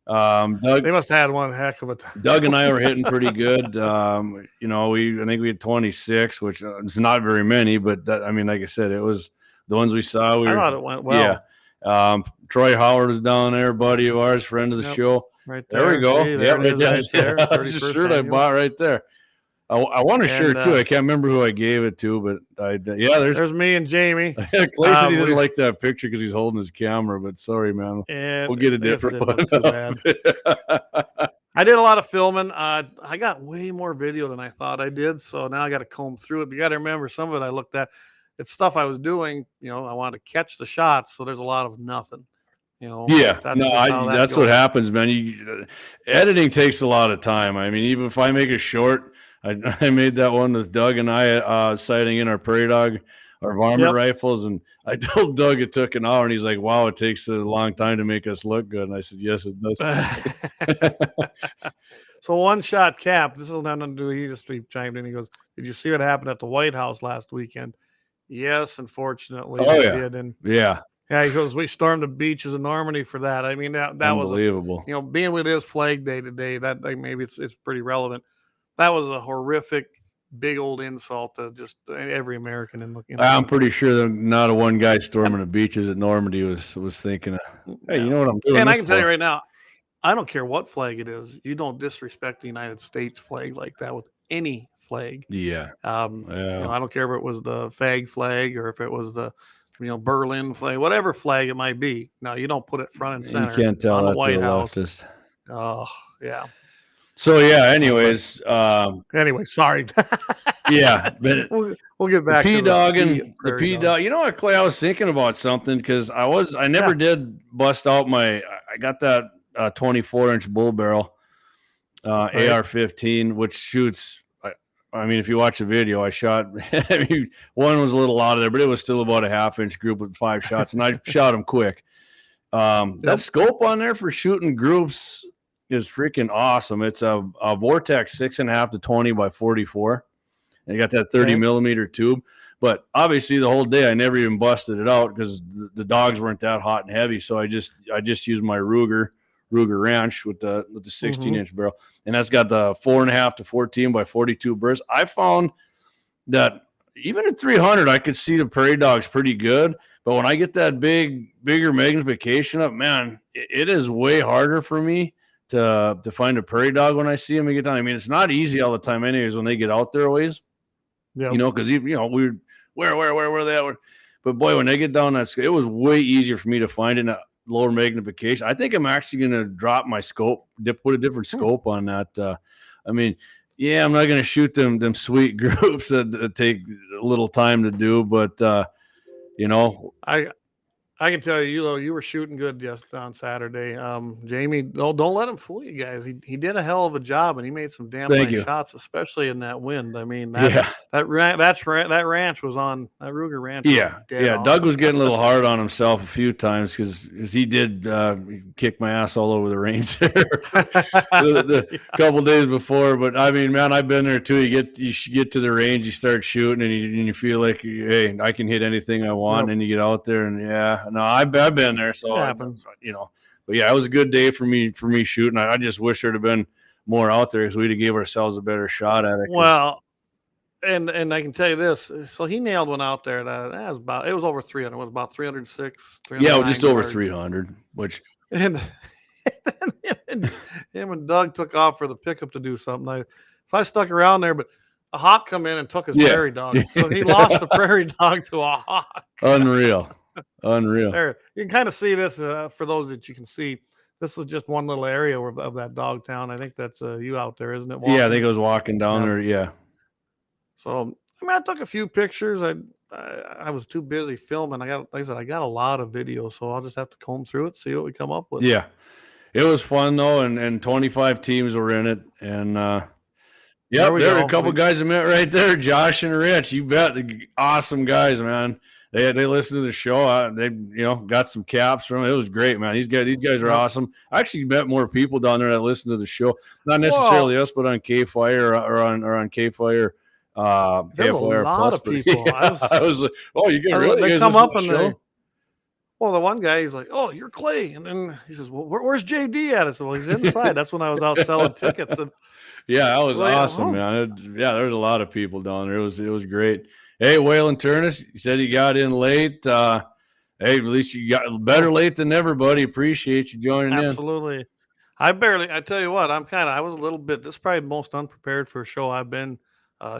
Doug They must have had one heck of a time. Doug and I were hitting pretty good. I think we had 26, which is not very many, but like I said, it was the ones we saw. I thought it went well. Yeah. Troy Howard was down there, buddy of ours, friend of the show. Right There we go. See, Yeah, there it is right there. That's the 31st shirt I annual. bought right there. I want a shirt And, too. I can't remember who I gave it to, but there's me and Jamie. Clay said he we- didn't like that picture because he's holding his camera, but sorry, man. And We'll get a I guess it different didn't look one. too bad. I did a lot of filming. I got way more video than I thought I did, so now I got to comb through it. But you got to remember, some of it I looked at. It's stuff I was doing. I wanted to catch the shots, so there's a lot of nothing. Yeah, that's just how that that's what goes. happens, man. Editing takes a lot of time. I mean, even if I make a short, I made that one with Doug and I sighting in our varmint rifles. And I told Doug it took an hour, and he's like, "Wow, it takes a long time to make us look good." And I said, "Yes, it does." So One Shot Cap, this is nothing to do. He just chimed in. He goes, "Did you see what happened at the White House last weekend?" Yes, unfortunately, Oh, we yeah. did. And Yeah, he goes, "We stormed the beaches in Normandy for that." I mean, that was unbelievable. being with his Flag Day today, that like, maybe it's pretty relevant. That was a horrific, big old insult to just every American in the. I'm pretty sure that not a one guy storming the beaches at Normandy was thinking, "Hey, you know what I'm doing?" And I this can tell you for?" right now, I don't care what flag it is. You don't disrespect the United States flag like that with any flag. Yeah, I don't care if it was the fag flag or if it was the, Berlin flag, whatever flag it might be. No, you don't put it front and you center can't tell on the that's White a House. leftist. Oh, yeah. So yeah. Anyways, Anyway, sorry. yeah, but we'll get back the to the P dog. You know what, Clay? I was thinking about something because I never did bust out I got that 24-inch bull barrel AR-15, which shoots. I mean, if you watch the video, I shot. I mean, one was a little out of there, but it was still about a half-inch group with 5 shots, and I shot them quick. That scope on there for shooting groups is freaking awesome. It's a Vortex 6.5 to 20 by 44. And you got that 30 millimeter tube. But obviously, the whole day I never even busted it out because the dogs weren't that hot and heavy. So I just used my Ruger Ranch with the 16-inch barrel, and that's got the 4.5 to 14 by 42 burst. I found that even at 300, I could see the prairie dogs pretty good. But when I get that bigger magnification up, man, it is way harder for me to find a prairie dog when I see them and get down. I mean, it's not easy all the time, anyways, when they get out there always. Yeah, because we're where they at. But boy, when they get down that, it was way easier for me to find it in a lower magnification. I think I'm actually going to drop my scope, put a different scope on that. I mean, yeah, I'm not going to shoot them sweet groups that take a little time to do, but I can tell you, you were shooting good just on Saturday. Jamie, don't let him fool you guys. He did a hell of a job, and he made some damn nice shots, especially in that wind. I mean, that ranch was on that Ruger Ranch. Yeah. Doug was getting a little hard on himself a few times because he did kick my ass all over the range there the couple days before. But I mean, man, I've been there too. You get to the range, you start shooting, and you feel like, hey, I can hit anything I want, and you get out there, and no, I've been there, so But yeah, it was a good day for me shooting. I just wish there'd have been more out there because we'd have gave ourselves a better shot at it. Well, and I can tell you this. So he nailed one out there that it was over 300. It was about 306. Yeah, just over 300. Which and him and Doug took off for the pickup to do something. So I stuck around there, but a hawk come in and took his prairie dog. So he lost a prairie dog to a hawk. Unreal. There, you can kind of see this for those that you can see. This is just one little area of that dog town. I think that's you out there, isn't it? Walking? Yeah, I think I was walking down there. Yeah. So I took a few pictures. I was too busy filming. Like I said, I got a lot of videos, so I'll just have to comb through it, see what we come up with. Yeah, it was fun though, and 25 teams were in it, and there were a couple guys I met right there, Josh and Rich. You bet, awesome guys, man. They listened to the show. They got some caps from it. It was great, man. These guys are awesome. I actually met more people down there that listened to the show. Not necessarily us, but on K-Fire or on K-Fire. There's a lot of people. Yeah, I was like, oh, you get really? They come up and well, the one guy, he's like, oh, you're Clay. And then he says, well, where's JD at? I said, well, he's inside. That's when I was out selling tickets. And yeah, that was awesome, man. There's a lot of people down there. It was great. Hey, Waylon Turnus, you said you got in late. Hey, at least you got better late than never, buddy. Appreciate you joining in. Absolutely. I tell you what, I was a little bit, this is probably the most unprepared for a show I've been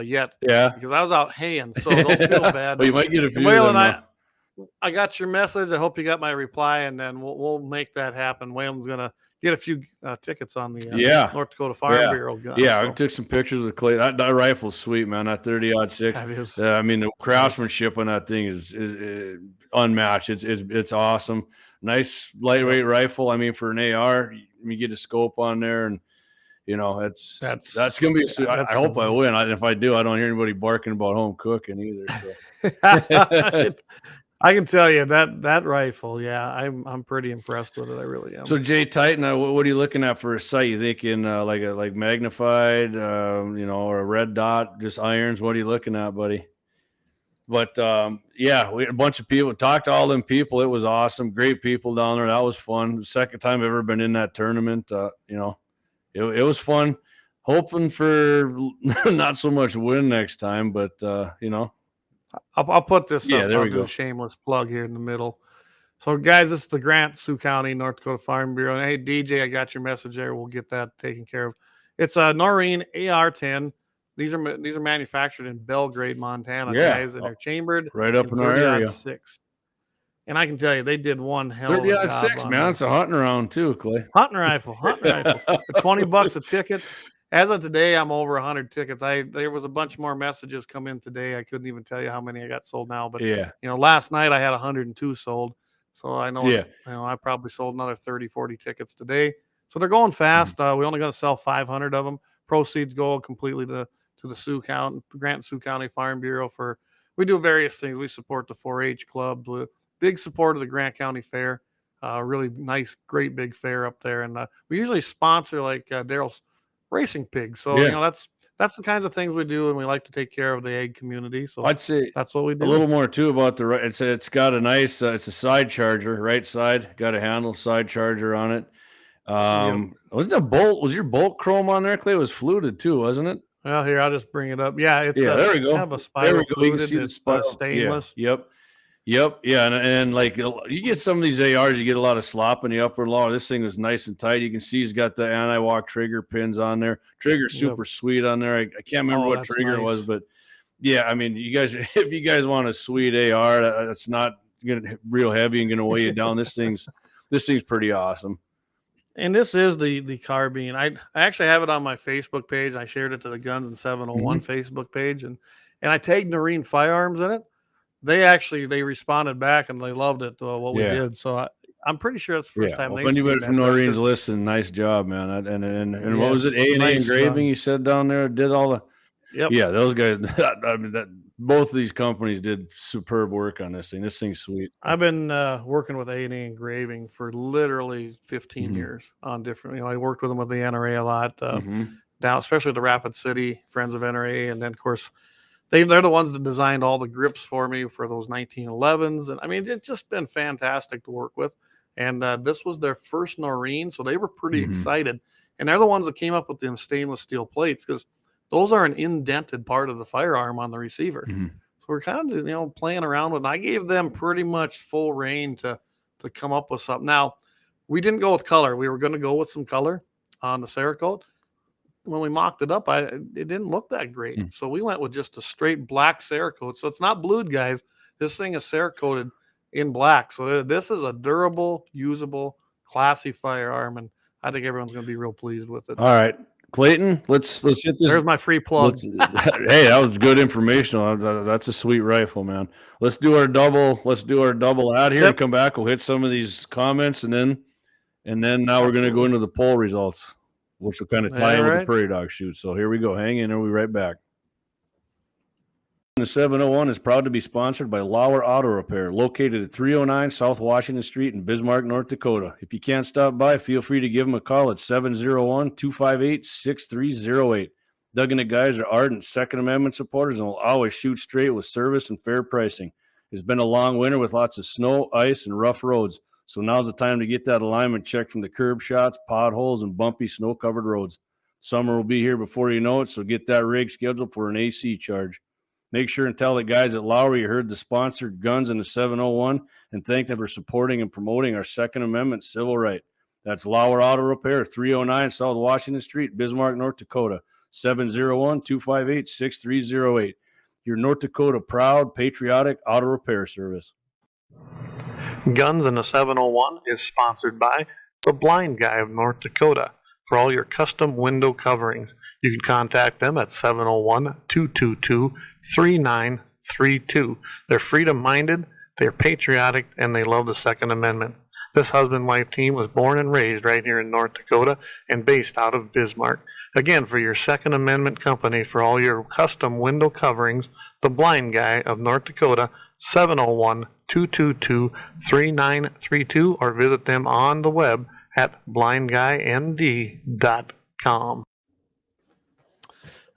yet. Yeah. Because I was out haying, so don't feel bad. Well, you might get a few. Waylon, I got your message. I hope you got my reply, and then we'll make that happen. Waylon's going to get a few tickets on the North Dakota Farm Bureau gun. Yeah, I took some pictures of Clay. That rifle's sweet, man. That 30-06. I mean, the craftsmanship on that thing is unmatched. It's awesome. Nice lightweight rifle. I mean, for an AR, you get a scope on there, and that's going to be. I hope I win. If I do, I don't hear anybody barking about home cooking either. So. I can tell you that rifle, yeah, I'm pretty impressed with it. I really am. So Jay Titan, what are you looking at for a sight? You thinking like magnified, or a red dot, just irons? What are you looking at, buddy? But yeah, we had a bunch of people. Talked to all them people. It was awesome. Great people down there. That was fun. Second time I've ever been in that tournament. It was fun. Hoping for not so much win next time, but I'll put this Yeah, up. there I'll we do go. a shameless plug here in the middle. So, guys, this is the Grant, Sioux County, North Dakota Farm Bureau. And, hey, DJ, I got your message there. We'll get that taken care of. It's a Noreen AR-10. These are manufactured in Belgrade, Montana, guys, and they're chambered right up in our area. 30-06. And I can tell you, they did one hell of a job. 30-06, man. It's a hunting round too, Clay. Hunting rifle. For $20 a ticket. As of today, I'm over 100 tickets. There was a bunch more messages come in today. I couldn't even tell you how many I got sold now. But yeah, last night I had 102 sold. So I know, Yeah. I probably sold another 30, 40 tickets today. So they're going fast. We only going to sell 500 of them. Proceeds go completely to the Sioux County, Grant Sioux County Farm Bureau we do various things. We support the 4-H club. Big support of the Grant County Fair. Really nice, great big fair up there. And we usually sponsor like Daryl's Racing Pigs. So, that's the kinds of things we do, and we like to take care of the egg community. So I'd say that's what we do. A little more too about it's got a nice it's a side charger, right side, got a handle side charger on it. Wasn't a bolt? Was your bolt chrome on there, Clay? It was fluted too, wasn't it? Well, here I'll just bring it up. Yeah, it's there we go. Kind of a spiral fluted. You can see the stainless. Yep. Yeah, and like you get some of these ARs, you get a lot of slop in the upper and lower. This thing was nice and tight. You can see he's got the anti-walk trigger pins on there. Trigger's super sweet on there. I can't remember what trigger it was, but yeah, I mean, you guys, if you guys want a sweet AR, that's not gonna real heavy and gonna weigh you down. This thing's pretty awesome. And this is the carbine. I actually have it on my Facebook page. I shared it to the Guns and 701 Facebook page, and I tagged Noreen Firearms in it. They responded back and they loved it, what we did. So I'm pretty sure it's the first time. Well, if anybody from Noreen's listening, nice job, man. And what was it? A&A Engraving you said down there did all the. Yep. Yeah, those guys. I mean, both of these companies did superb work on this thing. This thing's sweet. I've been working with A&A Engraving for literally 15 years on different. I worked with them with the NRA a lot down, especially the Rapid City Friends of NRA, and then of course. They're the ones that designed all the grips for me for those 1911s. And I mean, it's just been fantastic to work with. And this was their first Noreen, so they were pretty excited. And they're the ones that came up with them stainless steel plates because those are an indented part of the firearm on the receiver. So we're kind of, playing around with it. And I gave them pretty much full reign to come up with something. Now, we didn't go with color. We were going to go with some color on the Cerakote. When we mocked it up, it didn't look that great. So we went with just a straight black Cerakote. So it's not blued, guys. This thing is Cerakoted in black. So this is a durable, usable, classy firearm, and I think everyone's going to be real pleased with it. All right, Clayton, let's hit this. There's my free plug. Hey, that was good information. That's a sweet rifle, man. Let's do our double. Let's do our double out here and come back. We'll hit some of these comments, and then now we're going to go into the poll results, which will kind of tie in with the Prairie Dog shoot. So here we go. Hang in, and we'll be right back. The 701 is proud to be sponsored by Lauer Auto Repair, located at 309 South Washington Street in Bismarck, North Dakota. If you can't stop by, feel free to give them a call at 701-258-6308. Doug and the guys are ardent Second Amendment supporters and will always shoot straight with service and fair pricing. It's been a long winter with lots of snow, ice, and rough roads. So now's the time to get that alignment checked from the curb shots, potholes, and bumpy snow-covered roads. Summer will be here before you know it, so get that rig scheduled for an AC charge. Make sure and tell the guys at Lauer you heard the sponsored Guns in the 701 and thank them for supporting and promoting our Second Amendment civil right. That's Lauer Auto Repair, 309 South Washington Street, Bismarck, North Dakota, 701-258-6308. Your North Dakota proud, patriotic auto repair service. Guns in the 701 is sponsored by The Blind Guy of North Dakota. For all your custom window coverings, you can contact them at 701-222-3932. They're freedom-minded, they're patriotic, and they love the Second Amendment. This husband-wife team was born and raised right here in North Dakota and based out of Bismarck. Again, for your Second Amendment company for all your custom window coverings, The Blind Guy of North Dakota, 701-222-3932, or visit them on the web at blindguynd.com.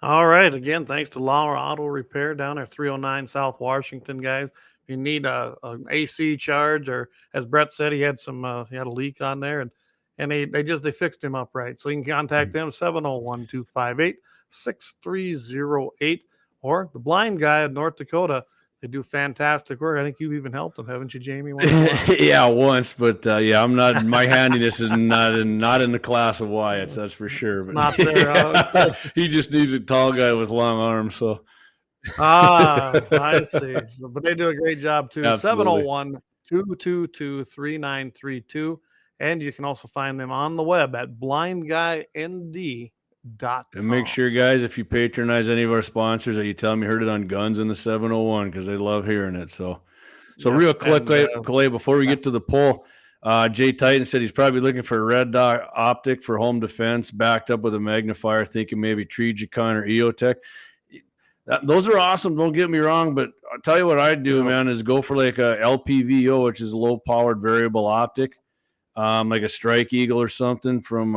All right. Again, thanks to Laura Auto Repair down there, 309 South Washington, guys. If you need an AC charge, or as Brett said, he had a leak on there, and they fixed him up right. So you can contact them, 701-258-6308, or The Blind Guy of North Dakota. They do fantastic work. I think you've even helped them, haven't you, Jamie? Yeah, once, but I'm not. My handiness is not in the class of Wyatt's. That's for sure. It's but not there. He just needs a tall guy with long arms. So I see. But they do a great job too. Absolutely. 701-222-3932, and you can also find them on the web at blindguynd.com. And make sure, guys, if you patronize any of our sponsors, that you tell them you heard it on Guns in the 701, because they love hearing it. So Yep, real quick, and, Clay, before we get to the poll, Jay Titan said he's probably looking for a red dot optic for home defense, backed up with a magnifier, thinking maybe Trijicon or EOTech. Those are awesome. Don't get me wrong, but I'll tell you what I'd do, man, is go for like a LPVO, which is a low powered variable optic, like a Strike Eagle or something from,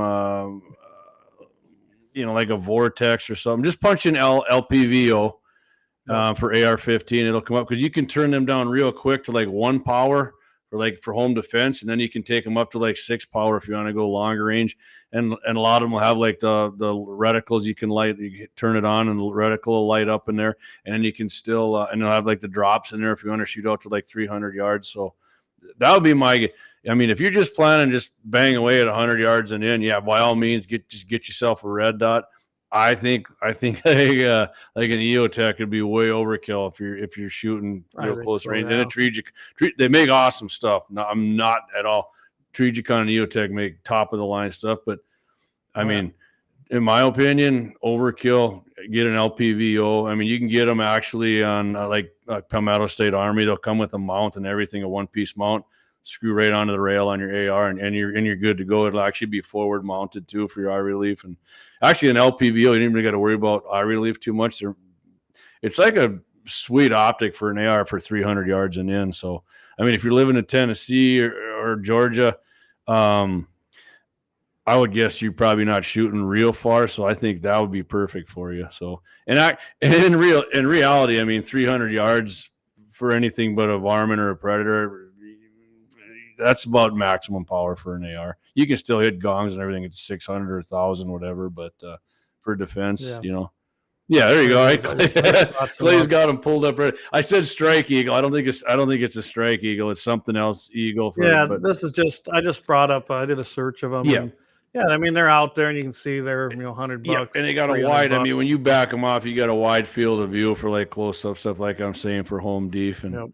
like a Vortex or something. Just punch in LPVO for AR-15. It'll come up, because you can turn them down real quick to like 1 power for home defense, and then you can take them up to like 6 power if you want to go longer range. And a lot of them will have like the reticles you can light. You turn it on, and the reticle will light up in there, and then you can still and they'll have like the drops in there if you want to shoot out to like 300 yards. So that would be my. I mean, if you're just planning just bang away at 100 yards and in, by all means, get yourself a red dot. I think like an EOTech would be way overkill if you're shooting real close range. Yeah. And a they make awesome stuff. No, I'm not at all. Trijicon and EOTech make top of the line stuff, but I mean, in my opinion, overkill. Get an LPVO. I mean, you can get them actually on like Palmetto State Army. They'll come with a mount and everything, a one-piece mount. Screw right onto the rail on your AR, and you're good to go. It'll actually be forward mounted too for your eye relief. And actually, an LPVO, you don't even got to worry about eye relief too much. It's like a sweet optic for an AR for 300 yards and in. So, I mean, if you're living in Tennessee or Georgia, I would guess you're probably not shooting real far. So I think that would be perfect for you. So, and in reality, I mean, 300 yards for anything but a varmint or a predator, that's about maximum power for an AR. You can still hit gongs and everything at 600 or 1,000, whatever, but for defense, Yeah, there you go. Right? Clay's got him pulled up. Right. I said Strike Eagle. I don't think it's a Strike Eagle. It's something else. Eagle. This is just. I just brought up. I did a search of them. Yeah. Yeah, I mean, they're out there, and you can see they're $100. Yeah, and they got a wide. I mean, when you back them off, you got a wide field of view for like close up stuff, like I'm saying for home def, and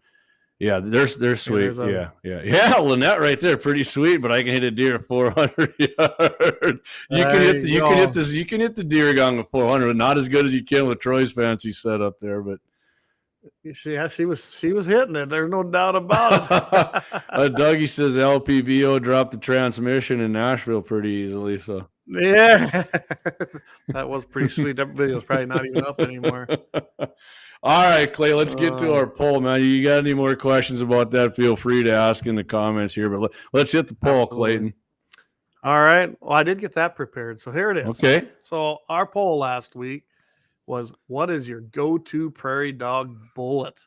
yeah, they're sweet. Yeah. Lynette right there, pretty sweet. But I can hit a deer at 400 yards. You can hit the deer gong with 400, not as good as you can with Troy's fancy setup there, but. She was hitting it. There's no doubt about it. Dougie says LPVO dropped the transmission in Nashville pretty easily. So yeah, that was pretty sweet. That video's probably not even up anymore. All right, Clay, let's get to our poll, man. You got any more questions about that? Feel free to ask in the comments here. But let's hit the poll, Clayton. All right. Well, I did get that prepared, so here it is. Okay. So our poll last week was, what is your go-to prairie dog bullet?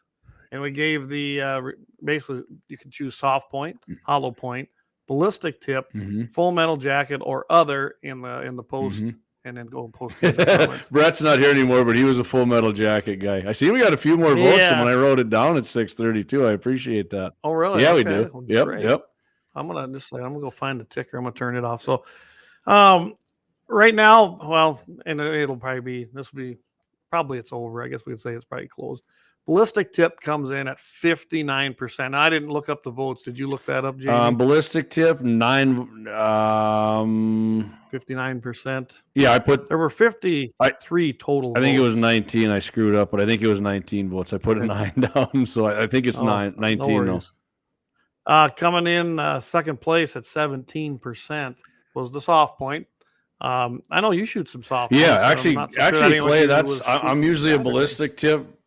And we gave the basically you can choose soft point, hollow point, ballistic tip, full metal jacket, or other in the post, and then go and post it in the comments. Brett's not here anymore, but he was a full metal jacket guy. I see we got a few more votes than when I wrote it down at 6:32. I appreciate that. Oh, really? Yeah, we do. Well, yep. I'm gonna go find the ticker. I'm gonna turn it off. So, right now, well, and it'll probably be. Probably it's over. I guess we could say it's probably closed. Ballistic tip comes in at 59%. I didn't look up the votes. Did you look that up, Jamie? Ballistic tip 59%. Yeah, there were 53 total. I think it was 19. I screwed up, but I think it was 19 votes. I put a 9 down, so I think it's 19 though. Coming in second place at 17% was the soft point. I know you shoot some soft Yeah, points. I'm not so sure actually, anyone Clay, who I'm was shooting usually a Saturday. ballistic tip.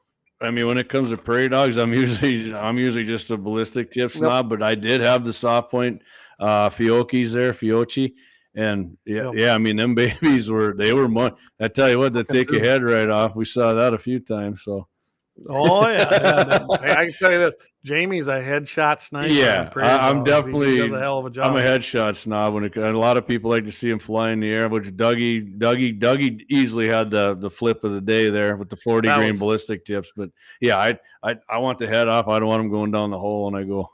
I mean, when it comes to prairie dogs, I'm usually just a ballistic tip snob. But I did have the soft point Fiocchi's there, Fiocchi, and yeah. I mean, them babies were I tell you what, they take your head right off. We saw that a few times. So. Oh yeah, I can tell you this: Jamie's a headshot sniper. Yeah, I'm definitely. He does a hell of a job. I'm a headshot snob, and a lot of people like to see him fly in the air. Which Dougie easily had the flip of the day there with the 40 grain ballistic tips. But yeah, I want the head off. I don't want him going down the hole when I go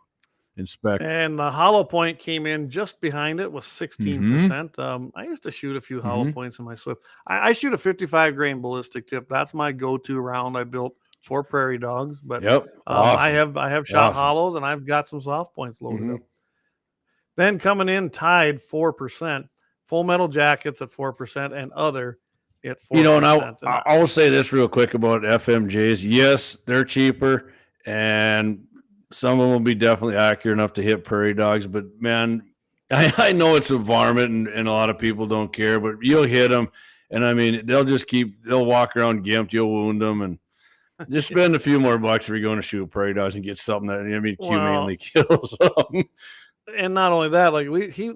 inspect. And the hollow point came in just behind it with 16%. I used to shoot a few hollow points in my Swift. I shoot a 55 grain ballistic tip. That's my go-to round I built for prairie dogs. But awesome. I have shot hollows, and I've got some soft points loaded up. Then coming in tied 4%, Full Metal Jackets at 4%, and other at 4%. You know, and I will say this real quick about FMJs. Yes, they're cheaper, and some of them will be definitely accurate enough to hit prairie dogs. But man, I know it's a varmint, and a lot of people don't care. But you'll hit them, and I mean, they'll walk around gimped. You'll wound them, and just spend a few more bucks if you're going to shoot prairie dogs and get something that humanely kills them. And not only that, like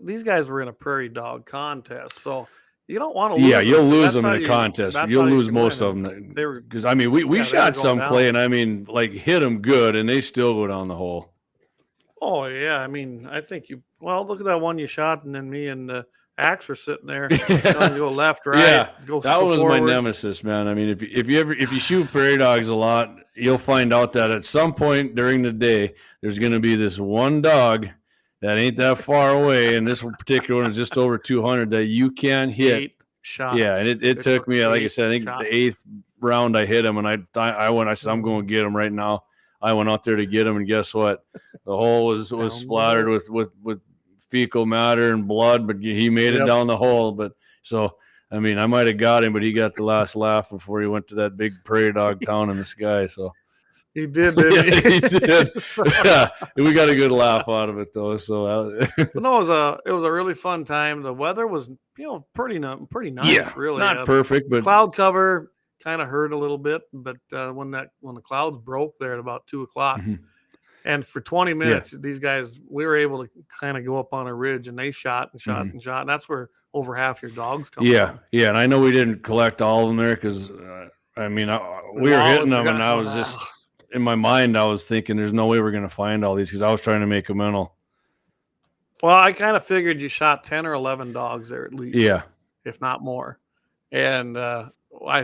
these guys were in a prairie dog contest, so you don't want to lose. Yeah, you'll lose them in a contest. You'll lose most of them because I mean we shot some Clay, and I mean like hit them good, and they still go down the hole. Oh yeah, I mean I think look at that one you shot, and then me and Axe were sitting there. You go left, right. Yeah, that was forward. My nemesis, man. I mean, if you shoot prairie dogs a lot, you'll find out that at some point during the day, there's going to be this one dog that ain't that far away, and this particular one is just over 200 that you can't hit. 8 shots. Yeah, and it took me, like I said, I think the 8th round I hit him, and I said, I'm going to get him right now. I went out there to get him, and guess what? The hole was splattered with fecal matter and blood, but he made it down the hole. But so, I mean, I might have got him, but he got the last laugh before he went to that big prairie dog town in the sky. So he did, didn't he? He did. Yeah, we got a good laugh out of it though. So it was a really fun time. The weather was pretty nice. Yeah, really not perfect, but cloud cover kind of hurt a little bit. But when the clouds broke there at about 2:00. And for 20 minutes, these guys, we were able to kind of go up on a ridge, and they shot and shot and shot. And that's where over half your dogs come from. Yeah. And I know we didn't collect all of them there because, I mean, we were hitting them, and I was just, in my mind, I was thinking there's no way we're going to find all these because I was trying to make a mental. Well, I kind of figured you shot 10 or 11 dogs there at least. Yeah. If not more. And I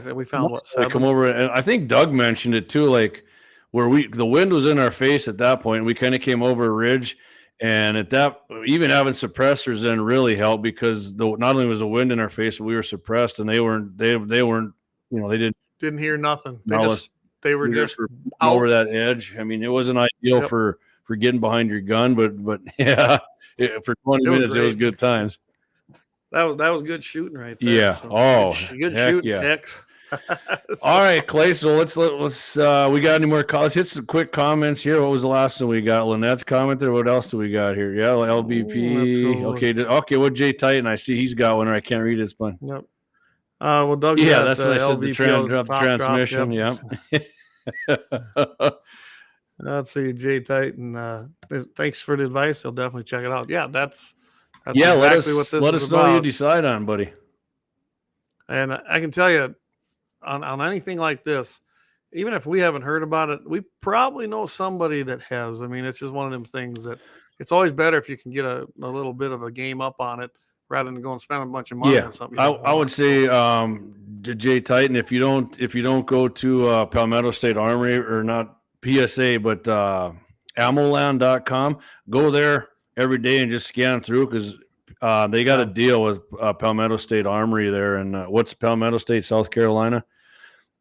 think we found, 7? Come over, and I think Doug mentioned it too, like, where the wind was in our face at that point. We kind of came over a ridge, and at that, even having suppressors then really helped because not only was the wind in our face, but we were suppressed, and they weren't, they didn't hear nothing. They were just over that edge. I mean, it wasn't ideal for getting behind your gun, but yeah, for 20 minutes, it was good times. That was good shooting right there. Yeah. So good shooting, Tex. All right, Clay. So let's we got any more calls? Hit some quick comments here. What was the last one we got? Lynette's comment there. What else do we got here? Yeah, LBP. Okay. What Jay Titan? I see he's got one, or I can't read his one. Yep. Well, Doug. Yeah, that's what I said. The transmission. Yeah. Let's see, Jay Titan. Thanks for the advice. I'll definitely check it out. Yeah, that's exactly what this let us know what you decide on, buddy. And I can tell you, on anything like this, even if we haven't heard about it, we probably know somebody that has. I mean, it's just one of them things that it's always better if you can get a little bit of a game up on it rather than go and spend a bunch of money on something. I would say to Jay Titan, if you don't go to Palmetto State Armory, or not PSA, but ammoland.com, go there every day and just scan through because they got a deal with Palmetto State Armory there, and what's Palmetto State, South Carolina?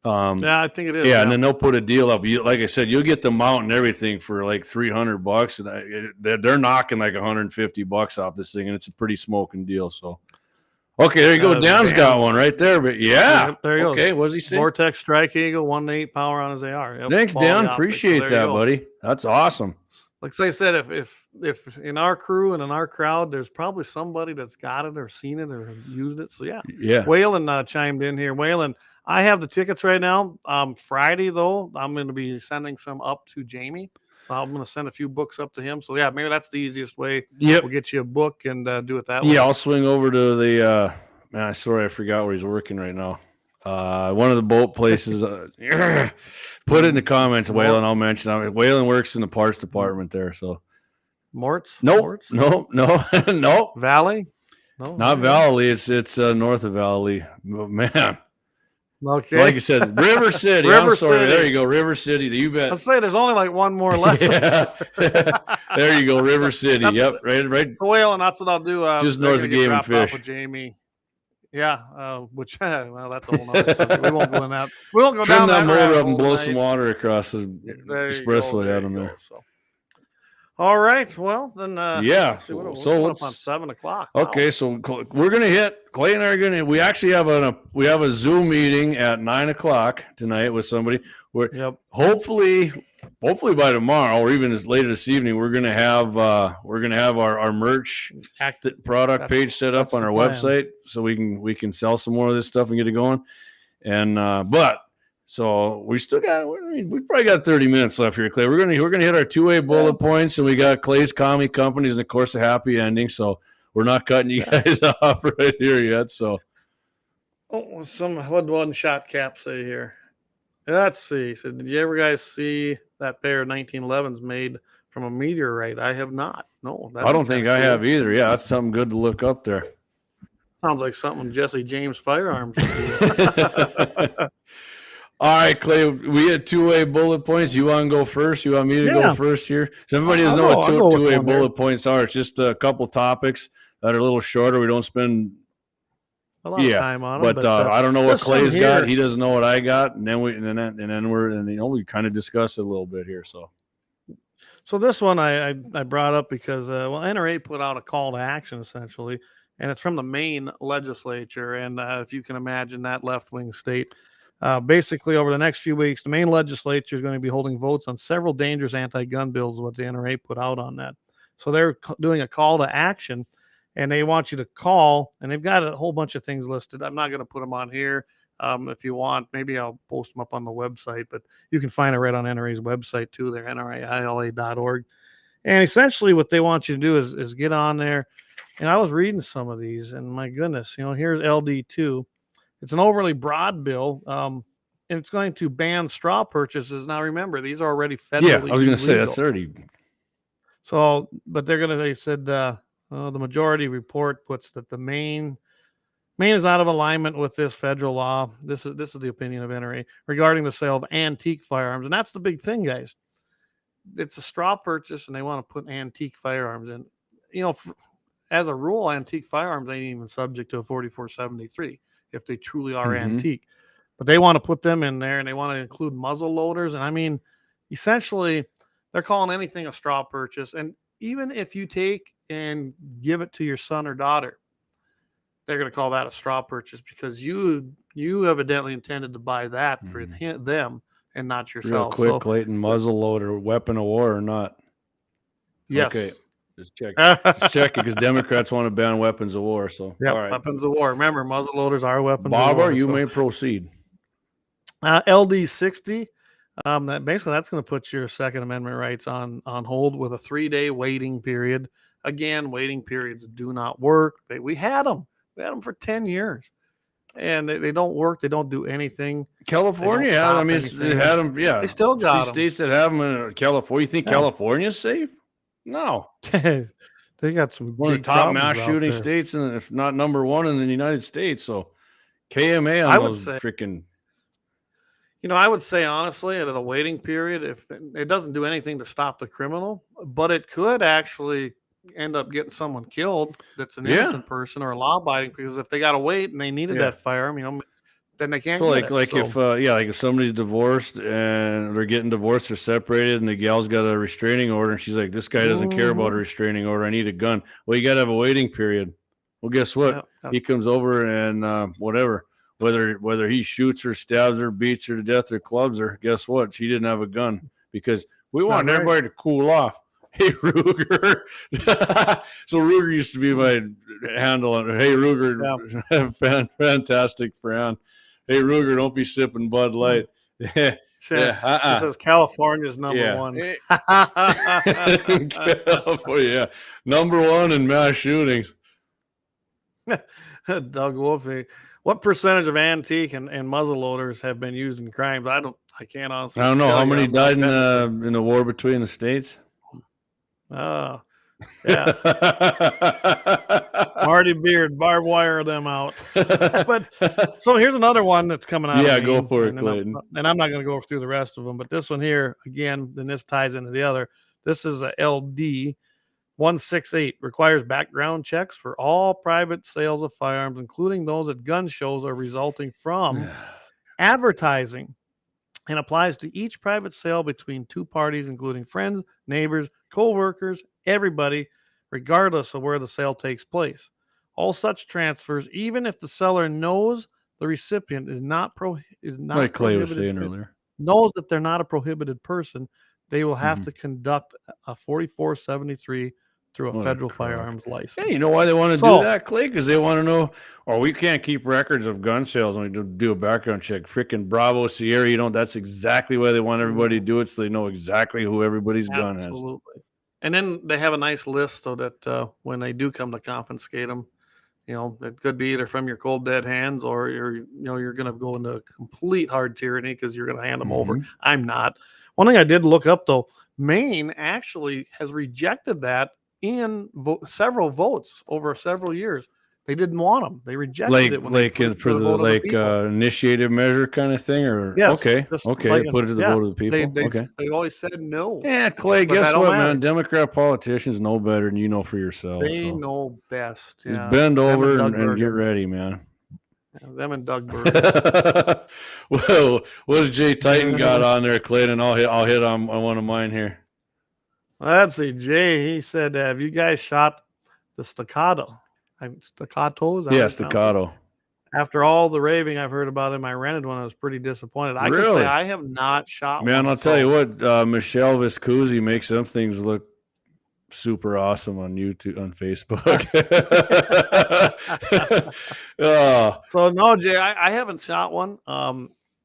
Yeah, I think it is. Yeah, and then they'll put a deal up. Like I said, you'll get the mount and everything for like $300, and they're knocking like $150 off this thing, and it's a pretty smoking deal. So, okay, there you go. Dan's got one right there, but there you go. Okay, what does he say? Vortex Strike Eagle, 1 to 8 power on his AR. Thanks, Dan. Appreciate that, buddy. That's awesome. like I said, if in our crew and in our crowd, there's probably somebody that's got it or seen it or used it. So yeah. Yeah. Waylon chimed in here. Waylon, I have the tickets right now. Friday though, I'm going to be sending some up to Jamie. So I'm going to send a few books up to him. So yeah, maybe that's the easiest way. Yep. We'll get you a book and do it that way. Yeah, I'll swing over to the man. Sorry, I forgot where he's working right now. One of the boat places. Put it in the comments, Waylon. I'll mention. Waylon works in the parts department there. So Mort's? nope, no, Valley? No, not Valley. It's north of Valley. Man, okay. like you said, River City. River I'm sorry. City. There you go, River City. You bet. Let's say there's only like one more left. Yeah. There you go, River City. Yep, right. Waylon, that's what I'll do. Just north of Game and Fish. With Jamie. Yeah, which well, that's a whole nother subject. We won't go in that. We won't go Trim down that motor up and blow tonight. some water across the expressway out of there. So. All right. Well, then. Yeah. We're So up on 7:00. Now. Okay, so we're gonna hit. Clay and I are gonna. We actually have a Zoom meeting at 9:00 tonight with somebody. Yep. Hopefully by tomorrow or even as late this evening, we're gonna have our merch product page set up on our website so we can sell some more of this stuff and get it going. And so we still got. We probably got 30 minutes left here, Clay. We're gonna hit our 2A bullet points, and we got Clay's Commie Companies, and of course a happy ending. So we're not cutting you guys off right here yet. So, what did one shot cap say here? Let's see. So, did you ever guys see that pair of 1911s made from a meteorite? I have not. No, I don't think I have either. Yeah, that's something good to look up there. Sounds like something Jesse James Firearms would do. All right, Clay, we had 2A bullet points. You want to go first? You want me to go first here? So everybody doesn't know what 2A bullet points are. It's just a couple topics that are a little shorter. We don't spend a lot of time on them. But I don't know what Clay's got. He doesn't know what I got, and then we kind of discuss it a little bit here. So this one I brought up because NRA put out a call to action essentially, and it's from the Maine legislature, and if you can imagine that left-wing state. Basically, over the next few weeks, the Maine legislature is going to be holding votes on several dangerous anti-gun bills, what the NRA put out on that. So they're doing a call to action, and they want you to call, and they've got a whole bunch of things listed. I'm not going to put them on here. If you want, maybe I'll post them up on the website, but you can find it right on NRA's website too. They're nraila.org. And essentially what they want you to do is get on there. And I was reading some of these, and my goodness, here's LD2. It's an overly broad bill, and it's going to ban straw purchases. Now, remember, these are already federally Yeah, I was going to say legal. that's already. So, but they said the majority report puts that the Maine is out of alignment with this federal law. This is the opinion of NRA regarding the sale of antique firearms, and that's the big thing, guys. It's a straw purchase, and they want to put antique firearms in. As a rule, antique firearms ain't even subject to a 4473. If they truly are antique, but they want to put them in there, and they want to include muzzle loaders. And I mean, essentially they're calling anything a straw purchase. And even if you take and give it to your son or daughter, they're going to call that a straw purchase because you evidently intended to buy that for them and not yourself. Real quick, Clayton, muzzle loader, weapon of war or not? Yes. Okay. Just check it because Democrats want to ban weapons of war. So yeah, all right. Weapons of war. Remember, muzzle loaders are weapons of war. Barbara, you may proceed. LD60. That's going to put your Second Amendment rights on hold with a 3-day waiting period. Again, waiting periods do not work. We had them. We had them for 10 years, and they don't work. They don't do anything. California, it had them. Yeah, they still got them. States that have them in California. You think California's safe? No. They got some one of the top mass shooting states, and if not number one in the United States. So KMA on those freaking. I would say honestly, at a waiting period, if it doesn't do anything to stop the criminal, but it could actually end up getting someone killed that's an innocent person or law-abiding, because if they got to wait and they needed that firearm, then they can't get it. If somebody's divorced and they're getting divorced or separated and the gal's got a restraining order and she's like, this guy doesn't care about a restraining order, I need a gun. Well, you got to have a waiting period. Well, guess what? He comes over and whether he shoots her, stabs her, beats her to death or clubs her, guess what? She didn't have a gun because we want everybody to cool off. Hey Ruger. So Ruger used to be my handle on. Hey Ruger, fantastic friend. Hey Ruger, don't be sipping Bud Light. Yeah, This is California's number one. Yeah, number one in mass shootings. Doug Wolfie, what percentage of antique and muzzle loaders have been used in crimes? I can't honestly. I don't know tell how you. many I'm died not in the war between the states. Oh, yeah. Marty Beard, barbed wire them out. But so here's another one that's coming out. Yeah, of go Maine, for it, Clayton. And I'm not going to go through the rest of them, but this one here again, then this ties into the other. This is a LD 168, requires background checks for all private sales of firearms, including those at gun shows or resulting from advertising, and applies to each private sale between two parties, including friends, neighbors, co-workers, everybody, regardless of where the sale takes place. All such transfers, even if the seller knows the recipient is not like Clay was saying earlier, knows that they're not a prohibited person, they will have to conduct a 4473 through a federal firearms license. Yeah, you know why they want to do that, Clay? Because they want to know, we can't keep records of gun sales when we do a background check. Freaking Bravo, Sierra, that's exactly why they want everybody to do it, so they know exactly who everybody's gun has. Absolutely. And then they have a nice list so that when they do come to confiscate them, it could be either from your cold dead hands or you're going to go into complete hard tyranny because you're going to hand them over. I'm not. One thing I did look up though, Maine actually has rejected that in several votes over several years. They didn't want them. They rejected it. For the initiative measure kind of thing, or yes, okay, put it to the vote of the people. They always said no. Yeah, Clay. Guess what, man? Democrat politicians know better than you know for yourself. They know best. Just bend over and get ready, man. Them and Doug Burger. Well, what has Jay Titan got on there, Clayton? I'll hit on one of mine here. Let's see, Jay. He said, "Have you guys shot the staccato?" Staccato? Yeah, staccato. After all the raving I've heard about him, I rented one. I was pretty disappointed. I can say I have not shot one. Man, I'll tell you what, Michelle Viscuzzi makes some things look super awesome on YouTube, on Facebook. So no, Jay, I haven't shot one.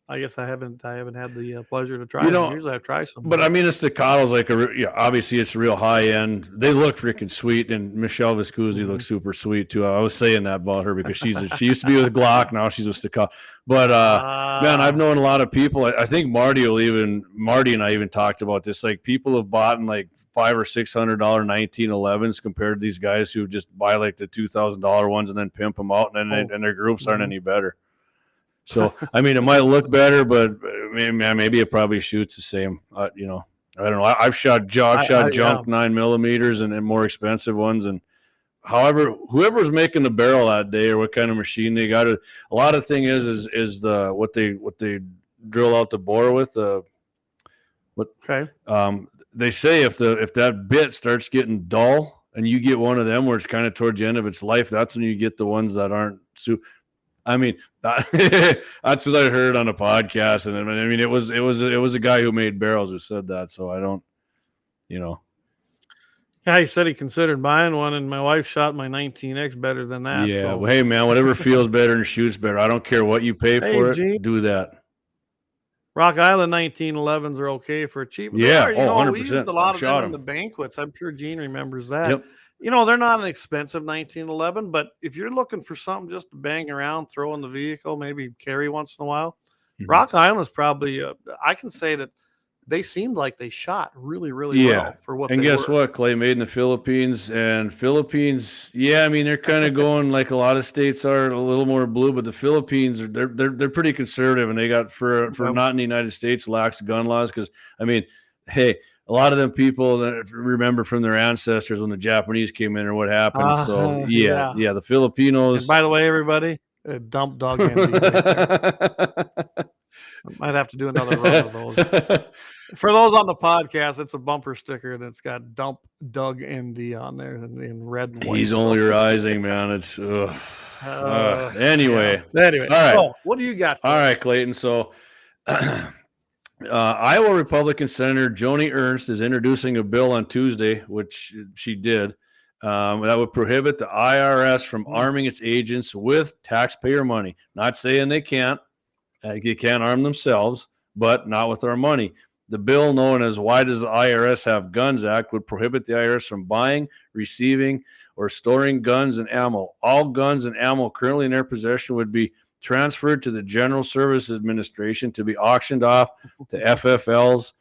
I guess I haven't had the pleasure to try. Usually I try some. But I mean, the staccato's like obviously it's real high end. They look freaking sweet, and Michelle Viscuzzi looks super sweet too. I was saying that about her because she used to be with Glock, now she's with staccato. But man, I've known a lot of people. I think Marty and I even talked about this. Like people have bought in like $500 or $600 1911s compared to these guys who just buy like the $2,000 ones and then pimp them out, and their groups aren't any better. So, I mean, it might look better, but maybe it probably shoots the same. I don't know. I've shot junk 9mm and more expensive ones. And however, whoever's making the barrel that day or what kind of machine they got, a lot of thing is what they drill out the bore with. They say if that bit starts getting dull and you get one of them where it's kind of towards the end of its life, that's when you get the ones that aren't super. I mean, that's what I heard on a podcast, and I mean, it was a guy who made barrels who said that. So I don't, Yeah, he said he considered buying one, and my wife shot my 19X better than that. Yeah, well, hey man, whatever feels better and shoots better. I don't care what you pay for it. Gene, do that. Rock Island 1911s are okay for cheap. Yeah, 100%. We used a lot of them in the banquets. I'm sure Gene remembers that. Yep. They're not an expensive 1911, but if you're looking for something just to bang around, throw in the vehicle, maybe carry once in a while, Rock Island is probably, I can say that they seemed like they shot really, really well for what they were. And guess what, Clay? Made in the Philippines. And Philippines, I mean, they're kind of going like a lot of states are, a little more blue, but the Philippines, they're pretty conservative, and they got, for not in the United States, lax gun laws. Because, I mean, hey, a lot of them people that remember from their ancestors when the Japanese came in or what happened. So the Filipinos. And by the way, everybody, dump Doug Endy. Might have to do another run of those. For those on the podcast, it's a bumper sticker that's got "Dump Doug Endy" on there in red and white. He's only rising, man. It's anyway. Anyway, all right. So what do you got? All right, Clayton. So. Iowa Republican Senator Joni Ernst is introducing a bill on Tuesday, which she did, that would prohibit the IRS from arming its agents with taxpayer money. Not saying they can't. They can't arm themselves, but not with our money. The bill, known as Why Does the IRS Have Guns Act, would prohibit the IRS from buying, receiving, or storing guns and ammo. All guns and ammo currently in their possession would be transferred to the General Services Administration to be auctioned off to FFLs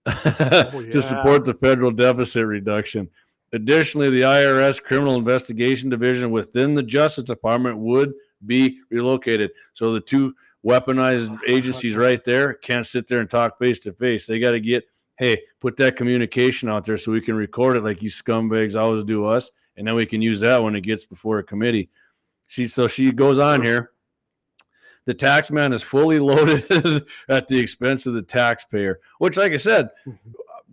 to support the federal deficit reduction. Additionally, the IRS Criminal Investigation Division within the Justice Department would be relocated. So the two weaponized agencies right there can't sit there and talk face to face. They got to get, hey, put that communication out there so we can record it like you scumbags always do us, and then we can use that when it gets before a committee. She goes on here. The tax man is fully loaded at the expense of the taxpayer, which, like I said,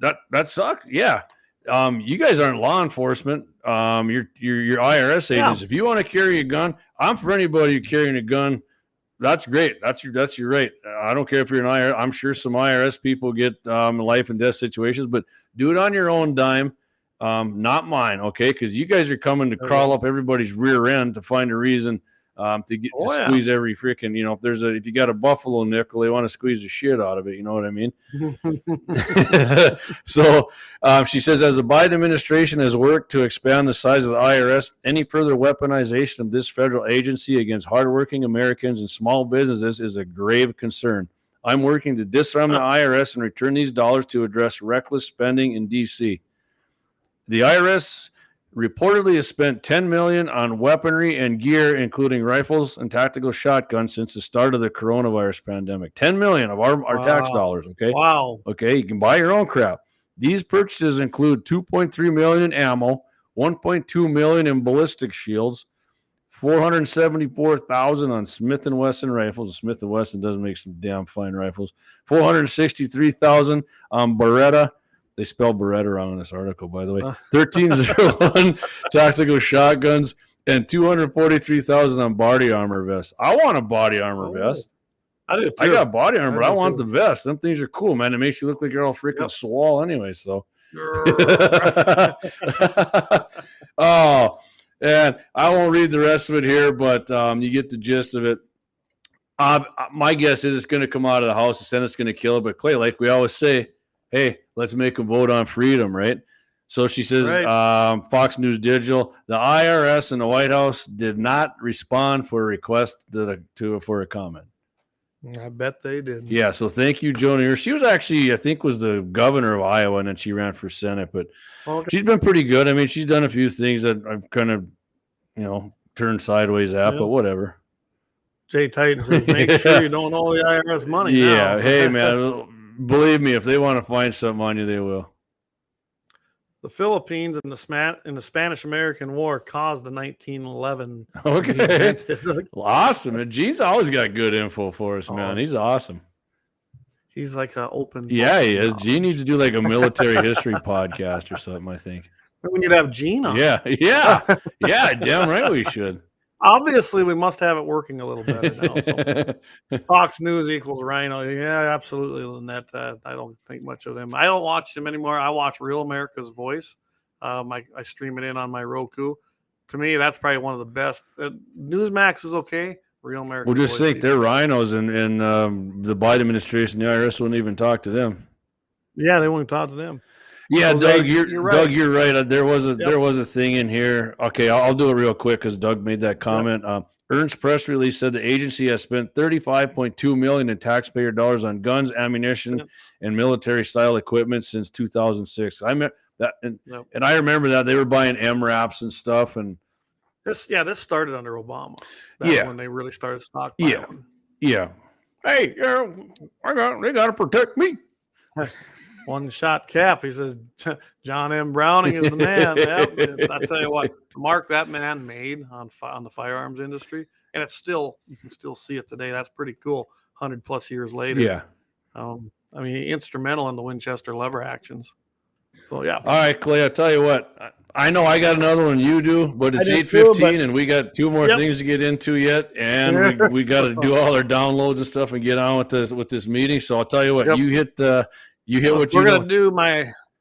that sucks. Yeah. You guys aren't law enforcement. You're IRS agents. Yeah. If you want to carry a gun, I'm for anybody carrying a gun. That's great. That's your right. I don't care if you're an IRS. I'm sure some IRS people get life and death situations, but do it on your own dime, not mine. Okay, because you guys are coming to crawl up everybody's rear end to find a reason to get squeeze every freaking. If you got a buffalo nickel, they want to squeeze the shit out of it. You know what I mean? So she says, as the Biden administration has worked to expand the size of the IRS, any further weaponization of this federal agency against hardworking Americans and small businesses is a grave concern. I'm working to disarm the IRS and return these dollars to address reckless spending in D.C. The IRS reportedly has spent $10 million on weaponry and gear, including rifles and tactical shotguns, since the start of the coronavirus pandemic. $10 million of our tax dollars. Okay. Wow. Okay. You can buy your own crap. These purchases include $2.3 million in ammo, $1.2 million in ballistic shields, $474,000 on Smith & Wesson rifles. Smith & Wesson does make some damn fine rifles. $463,000 on Beretta. They spell Beretta wrong in this article, by the way. 1301 tactical shotguns and $243,000 on body armor vests. I want a body armor vest. I do too. I got body armor, but I want the vest. Them things are cool, man. It makes you look like you're all freaking swole anyway. So, oh, and I won't read the rest of it here, but you get the gist of it. My guess is it's going to come out of the House. The Senate's going to kill it. But Clay, like we always say, hey, let's make a vote on freedom, right? So she says, Fox News Digital, the IRS and the White House did not respond for a request for a comment. I bet they did. Yeah, so thank you, Joni. She was actually, I think, was the governor of Iowa, and then she ran for Senate. But she's been pretty good. I mean, she's done a few things that I've kind of, turned sideways at, but whatever. Jay Titan says, make sure you don't owe the IRS money. Yeah, now. Hey, man. Believe me, if they want to find something on you, they will. The Philippines in the Spanish-American War caused the 1911. Okay, awesome. And Gene's always got good info for us, man. He's awesome. He's like an open. Yeah, he is. Gene needs to do like a military history podcast or something, I think. We could have Gene on. Yeah. Damn right we should. Obviously, we must have it working a little better now. So. Fox News equals Rhino. Yeah, absolutely, Lynette. I don't think much of them. I don't watch them anymore. I watch Real America's Voice. I stream it in on my Roku. To me, that's probably one of the best. Newsmax is okay. Real America's Voice. We'll just think they're rhinos, and the Biden administration, the IRS wouldn't even talk to them. Yeah, they won't talk to them. Yeah, so Doug, you're right. Doug, you're right. There was a thing in here. Okay, I'll do it real quick because Doug made that comment. Ernst press release said the agency has spent $35.2 million in taxpayer dollars on guns, ammunition, and military-style equipment since 2006. I meant that, and I remember that they were buying MRAPs and stuff. And this started under Obama. That's when they really started stockpiling. Yeah. Hey, they got to protect me. One shot cap. He says, John M. Browning is the man. I tell you what, the mark that man made on the firearms industry, and you can still see it today. That's pretty cool. 100+ years later. Yeah. Instrumental in the Winchester lever actions. So yeah. All right, Clay. I tell you what, I know I got another one you do, but it's I do too, 8:15 and we got 2 more Yep. things to get into yet. And we got to do all our downloads and stuff and get on with this meeting. So I'll tell you what, Yep. you hit what We're you gonna know. do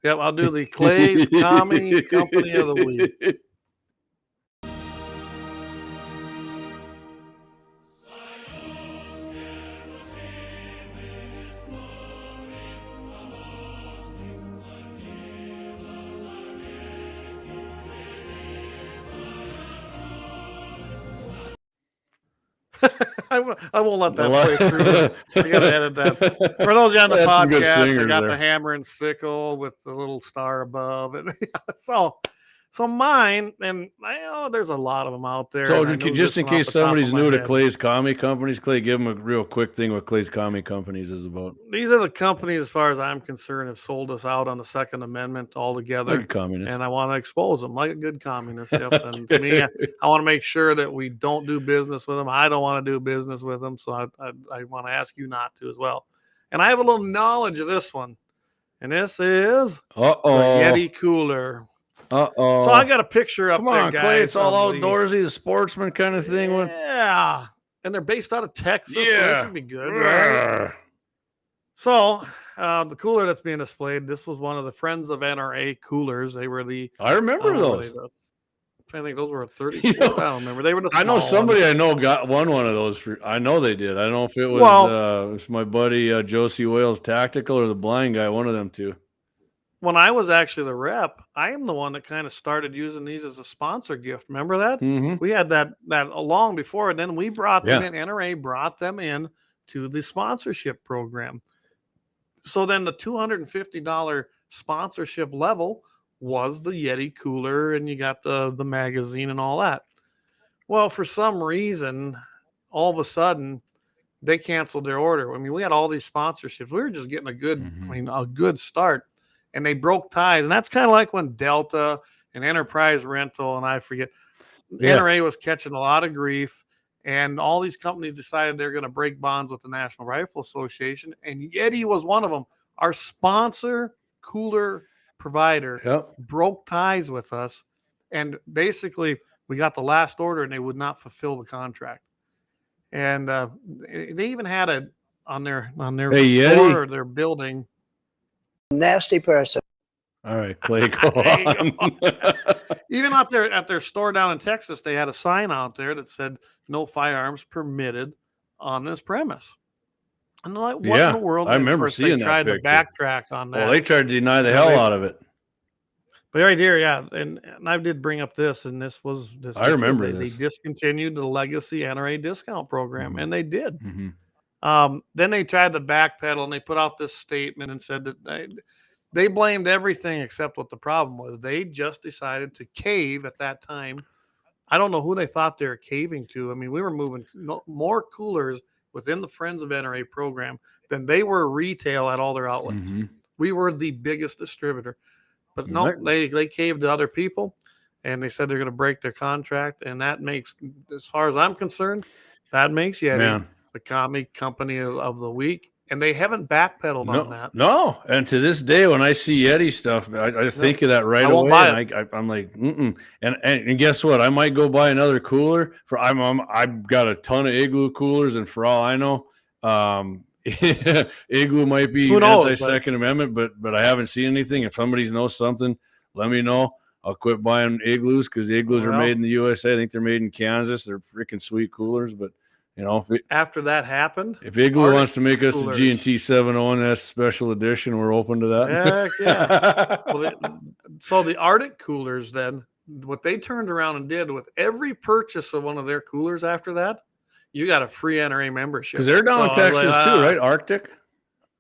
I'll do the Clay's Commie Company of the Week. I won't let that play through. I gotta edit that. For those of you on the That's some good podcast, I singers got there. the hammer and sickle with the little star above it. So mine, and I know there's a lot of them out there. So and I know just this in one off case the top somebody's of my new to head. Clay's Commie Companies, Clay, give them a real quick thing what Clay's Commie Companies is about. These are the companies, as far as I'm concerned, have sold us out on the Second Amendment altogether. Like a communist. And I want to expose them like a good communist. Yep. And to me, I want to make sure that we don't do business with them. I don't want to do business with them. So I want to ask you not to as well. And I have a little knowledge of this one. And this is the Yeti cooler. So I got a picture up Come there, on, guys. Clay. It's all of the- outdoorsy, the sportsman kind of thing. Yeah. And they're based out of Texas. So Yeah. that should be good, right? So the cooler that's being displayed, this was one of the Friends of NRA coolers. They were the I remember what were those. they, I think those were 30. You know, I don't remember. They were the I know small somebody ones. I know got one of those. I know they did. I don't know if it was it was my buddy Josie Wales Tactical or the blind guy. One of them two. When I was actually the rep, I am the one that kind of started using these as a sponsor gift. Remember that? Mm-hmm. We had that long before, and then we brought them Yeah. in. NRA brought them in to the sponsorship program. So then the $250 sponsorship level was the Yeti cooler, and you got the magazine and all that. Well, for some reason, all of a sudden, they canceled their order. I mean, we had all these sponsorships. We were just getting a good start, and they broke ties. And that's kind of like when Delta and Enterprise Rental, and I forget, NRA was catching a lot of grief, and all these companies decided they're going to break bonds with the National Rifle Association, and Yeti was one of them. Our sponsor cooler provider broke ties with us, and basically we got the last order, and they would not fulfill the contract. And they even had it on their floor or their building. Nasty person. All right, Clay, go on. Even out there at their store down in Texas, they had a sign out there that said "No firearms permitted on this premise." And they're like, what in the world? I remember of course, seeing they tried that to backtrack on that. Well, they tried to deny the hell out of it. But right here, and I did bring up this, and this was this. I remember they discontinued the legacy NRA discount program, and they did. Mm-hmm. Then they tried to backpedal, and they put out this statement and said that they blamed everything except what the problem was. They just decided to cave at that time. I don't know who they thought they were caving to. I mean, we were moving more coolers within the Friends of NRA program than they were retail at all their outlets. Mm-hmm. We were the biggest distributor. But no, they caved to other people, and they said they're going to break their contract. And that makes, as far as I'm concerned, that makes Yeti the Commie Company of the Week. And they haven't backpedaled on that. No, and to this day, when I see Yeti stuff, I think of that right away. And I'm like, And guess what? I might go buy another cooler. I've got a ton of Igloo coolers, and for all I know, Igloo might be anti-Second Amendment, but I haven't seen anything. If somebody knows something, let me know. I'll quit buying Igloos because the Igloos are made in the USA. I think they're made in Kansas. They're freaking sweet coolers, but after that happened, if Igloo wants to make us a G&T 701S special edition, we're open to that. Heck yeah. So the Arctic coolers, then, what they turned around and did with every purchase of one of their coolers after that, you got a free NRA membership. Because they're down in Texas too, right? Arctic?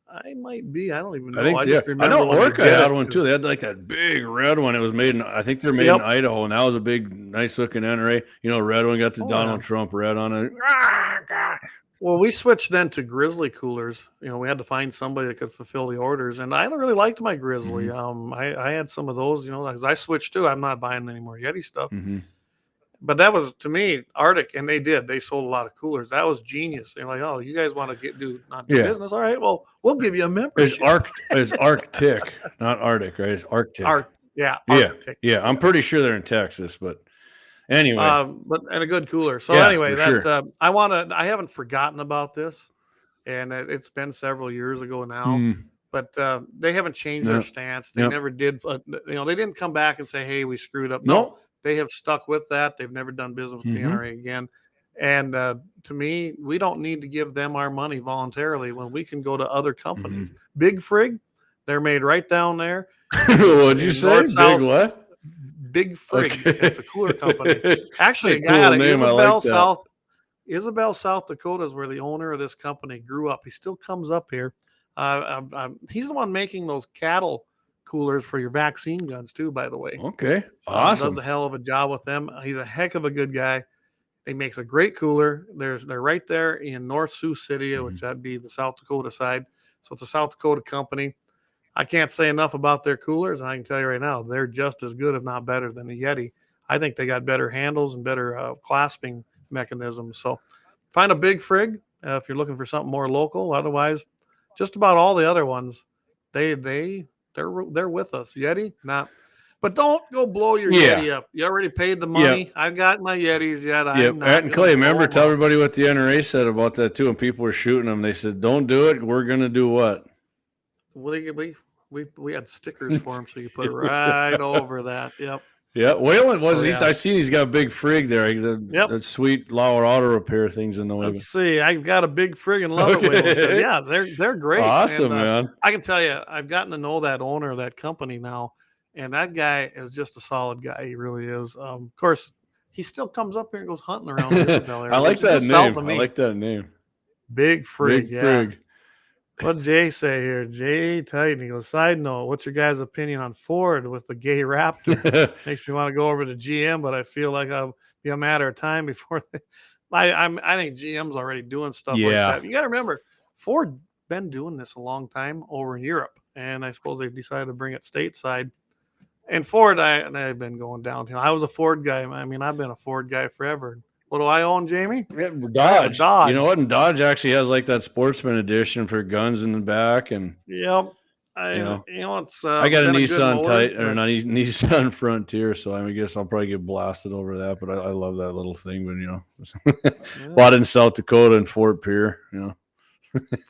I might be. I don't even know. I know Orca had one too. They had like that big red one. It was made in, I think they're made in Idaho, and that was a big, nice looking NRA. Red one got the Donald Trump red on it. Well, we switched then to Grizzly coolers. We had to find somebody that could fulfill the orders, and I really liked my Grizzly. Mm-hmm. I had some of those. Because I switched too. I'm not buying any more Yeti stuff. Mm-hmm. But that was, to me, Arctic, and they sold a lot of coolers. That was genius. They're like, oh, you guys want to do business? All right, well, we'll give you a membership. It's Arctic, not Arctic, right? It's Arctic. Yeah. Yeah, Arctic, yeah. I'm yes. pretty sure they're in Texas, but anyway. But and a good cooler. So Yeah, anyway, for that's sure. I haven't forgotten about this, and it's been several years ago now. Hmm. But they haven't changed No. their stance. They Yep. never did. They didn't come back and say, "Hey, we screwed up." No. They have stuck with that. They've never done business with Mhm. PNRA again. And to me, we don't need to give them our money voluntarily when we can go to other companies. Big Frig, they're made right down there. What'd you in say? North, Big South, what? Big Frig. Okay. It's a cooler company. Actually, a It's a guy cool out of name. I like that. Isabel, South Dakota is where the owner of this company grew up. He still comes up here. He's the one making those cattle coolers for your vaccine guns too, by the way. Okay. Does Awesome. a hell of a job with them. He's a heck of a good guy. He makes a great cooler. They're right there in North Sioux City, which that'd be the South Dakota side. So it's a South Dakota company. I can't say enough about their coolers, and I can tell you right now, they're just as good, if not better, than the Yeti. I think they got better handles and better clasping mechanisms. So find a Big Frig if you're looking for something more local. Otherwise, just about all the other ones, they're with us. Yeti, not. But don't go blow your Yeah. Yeti up. You already paid the money. Yep. I've got my Yetis yet. Yep. I'm not And gonna Clay, blow remember, them tell up. everybody what the NRA said about that too. And people were shooting them. They said, "Don't do it. We're gonna do what?" We had stickers for him, so you put it right over that. Yep. Yeah, Wayland was. Oh, yeah. I seen he's got a big Frig there. Yep. That sweet Lauer auto repair things in the way. Let's see. I've got a Big Frig and love it. Okay. Wayland said, yeah, they're great. Awesome, And, man. I can tell you, I've gotten to know that owner of that company now, and that guy is just a solid guy. He really is. Of course, he still comes up here and goes hunting around the Isabel area. I like which is that just south name. of I me. like that name. Big Frig. Big Yeah. Frig. What'd Jay say here? Jay Titan. He goes, side note, what's your guys' opinion on Ford with the gay Raptor? Makes me want to go over to GM, but I feel like I'll be a matter of time before I think GM's already doing stuff like Yeah. that. You got to remember, Ford been doing this a long time over in Europe, and I suppose they've decided to bring it stateside. And Ford, I've been going downhill. I was a Ford guy. I mean, I've been a Ford guy forever. What do I own, Jamie? Yeah, Dodge. You know what? And Dodge actually has like that sportsman edition for guns in the back, and Yep. It's I got a been good Nissan motor, or but- not Nissan Frontier, so I guess I'll probably get blasted over that. But I love that little thing. But Yeah. bought in South Dakota in Fort Pierre.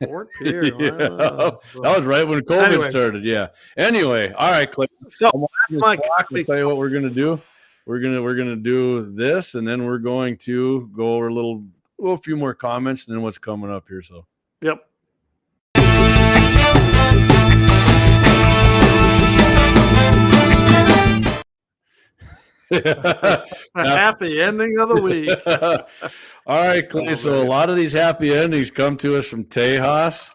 Fort Pierre. Yeah. Wow. That was right when COVID Anyway. started. Yeah. Anyway, all right, Clay. So I'm that's my I'll tell you what we're gonna do. We're gonna do this, and then we're going to go over a few more comments, and then what's coming up here. So. Yep. A happy ending of the week. All right, Clay. So a lot of these happy endings come to us from Tejas,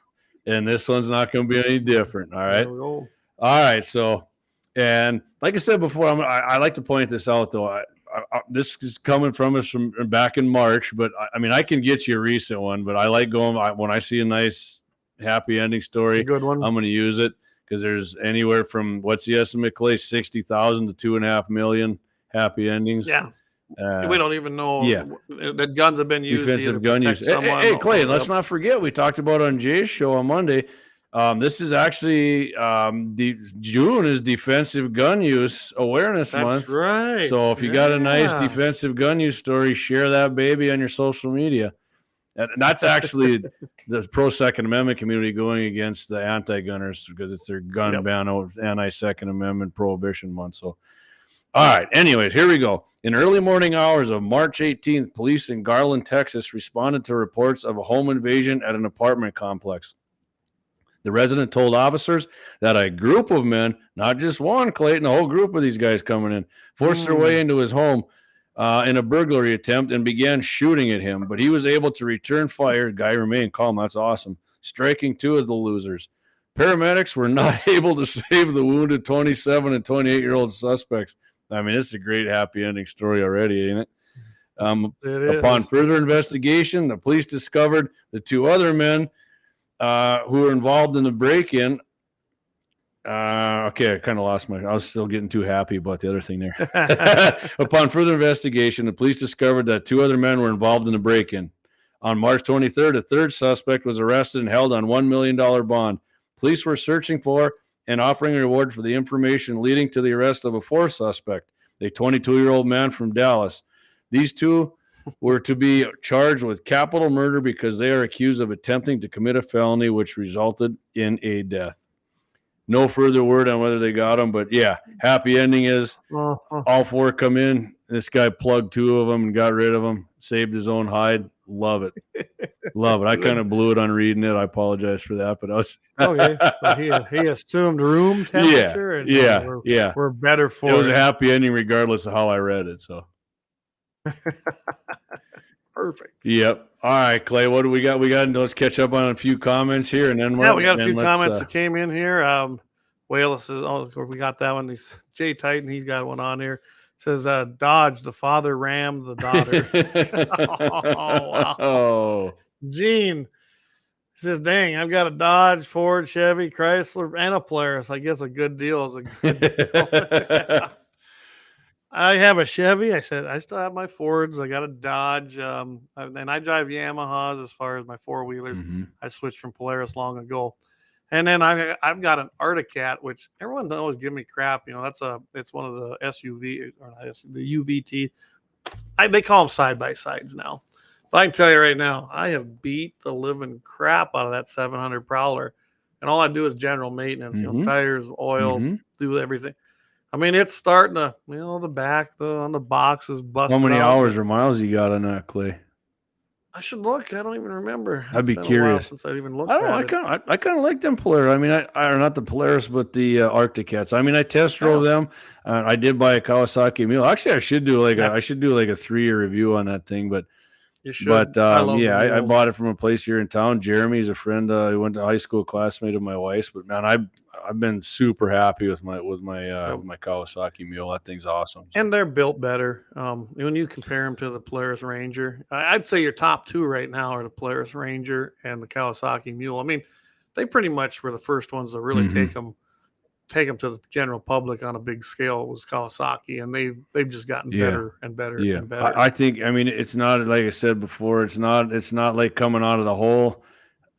and this one's not going to be any different. All right. There we go. All right. So, and like I said before, I like to point this out though. This is coming from us from back in March, but I mean, I can get you a recent one, but I like going when I see a nice happy ending story. A good one. I'm going to use it because there's anywhere from what's the estimate, Clay? 60,000 to 2.5 million happy endings. Yeah. We don't even know yeah. that guns have been used. Defensive gun use. Hey, Clay, let's not forget, we talked about on Jay's show on Monday. This is actually June is Defensive Gun Use Awareness Month. That's right. So if you got a nice defensive gun use story, share that baby on your social media. And that's actually the pro-Second Amendment community going against the anti-gunners because it's their gun ban, anti-Second Amendment prohibition month. So, all right. Anyways, here we go. In early morning hours of March 18th, police in Garland, Texas, responded to reports of a home invasion at an apartment complex. The resident told officers that a group of men, not just one, Clayton, a whole group of these guys coming in, forced their way into his home in a burglary attempt and began shooting at him. But he was able to return fire. Guy remained calm. That's awesome. Striking two of the losers. Paramedics were not able to save the wounded 27 and 28-year-old suspects. I mean, it's a great happy ending story already, ain't it? Upon further investigation, the police discovered the two other men who were involved in the break-in. Okay, I kind of lost I was still getting too happy about the other thing there. Upon further investigation, the police discovered that two other men were involved in the break-in. On March 23rd, a third suspect was arrested and held on $1 million bond. Police were searching for and offering a reward for the information leading to the arrest of a fourth suspect, a 22-year-old man from Dallas. These two were to be charged with capital murder because they are accused of attempting to commit a felony which resulted in a death. No further word on whether they got them, but yeah, happy ending is all four come in. This guy plugged two of them and got rid of them, saved his own hide. Love it. Love it. I kind of blew it on reading it. I apologize for that, but I was okay. So he assumed room temperature, and we're better for it. It was a happy ending regardless of how I read it. So perfect. Yep. All right, Clay. What do we got? Let's catch up on a few comments here, and then we got a few comments that came in here. Wales says, "Oh, we got that one." He's Jay Titan. He's got one on here. Says, "Dodge the father rammed the daughter." Oh, wow. Oh, Gene says, "Dang, I've got a Dodge, Ford, Chevy, Chrysler, and a Polaris. I guess a good deal is a good deal." I have a Chevy. I said I still have my Fords. I got a Dodge, and I drive Yamahas as far as my four-wheelers. Mm-hmm. I switched from Polaris long ago, and then I've got an Arctic Cat, which everyone always give me crap. You know, it's one of the SUV or not SUV, the UVT. They call them side by sides now. But I can tell you right now, I have beat the living crap out of that 700 Prowler, and all I do is general maintenance. Mm-hmm. You know, tires, oil, Mm-hmm. do everything. I mean, it's starting to, the back on the box is busted. How many out. hours or miles you got on that, Clay? I should look. I don't even remember. I'd be been curious. a while since I've even looked. I don't know. I kind of like them Polaris. I mean, I not the Polaris, but the Arctic Cats. I mean, I test drove them. I did buy a Kawasaki Mule. Actually, I should do like a 3-year review on that thing, but. You should. But I bought it from a place here in town. Jeremy's a friend. He went to high school, classmate of my wife's. But man, I've been super happy with my Kawasaki Mule. That thing's awesome. And they're built better. When you compare them to the Polaris Ranger, I'd say your top two right now are the Polaris Ranger and the Kawasaki Mule. I mean, they pretty much were the first ones to really take them to the general public on a big scale. Was Kawasaki, and they've just gotten better and better and better. I think, I mean, it's not, like I said before, it's not like coming out of the hole.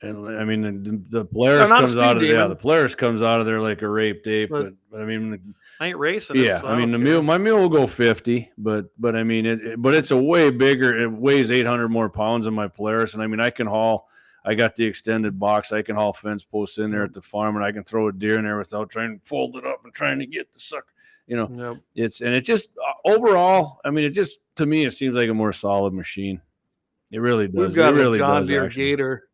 And I mean, the Polaris comes out of the Polaris comes out of there like a raped ape. But I mean, I ain't racing. Yeah, so I mean, my mule will go 50, but I mean, it's a way bigger. It weighs 800 more pounds than my Polaris, and I mean, I got the extended box. I can haul fence posts in there at the farm, and I can throw a deer in there without trying to fold it up and trying to get the sucker. You know, it just overall. I mean, to me, it seems like a more solid machine. It really does. We've got it really a John does, Deere actually. Gator,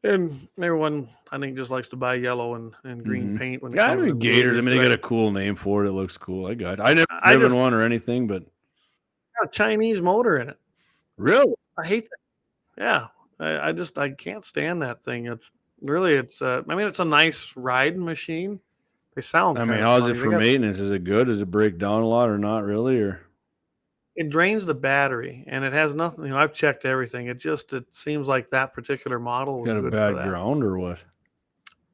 and everyone I think just likes to buy yellow and green paint when it I comes mean, to Gators. I mean, they got right? a cool name for it. It looks cool. I never driven one or anything, but got a Chinese motor in it. Really, I hate that. Yeah. I can't stand that thing. It's I mean, it's a nice riding machine. They sound. I mean, how's it for maintenance? Is it good? Does it break down a lot or not really? Or it drains the battery, and it has nothing. You know, I've checked everything. It seems like that particular model was got a good bad for that. ground or what?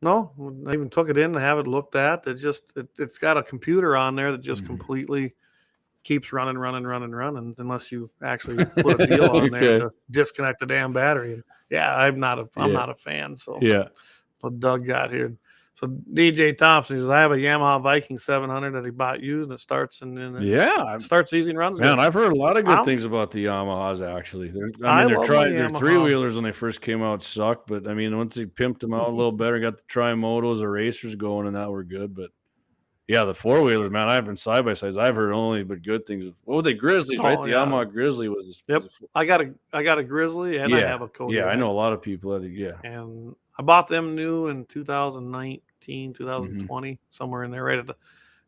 No, I even took it in to have it looked at. It's got a computer on there that just completely keeps running unless you actually put a deal on there to disconnect the damn battery. Yeah, I'm not a fan. So what Doug got here. So DJ Thompson says, I have a Yamaha Viking 700 that he bought used, and it starts starts easy and runs. Man, I've heard a lot of good things about the Yamahas. Actually, their three wheelers when they first came out sucked, but I mean, once they pimped them out a little better, got the tri-motos, the racers going, and that were good. But yeah, the four wheelers, man, I've been side by sides. I've heard only but good things. What were they? Grizzlies, right? The Yamaha Grizzly was. Yep, I got a Grizzly, and I have a Kodiak. Yeah, I know a lot of people. And I bought them new in 2019, 2020, somewhere in there, right at the.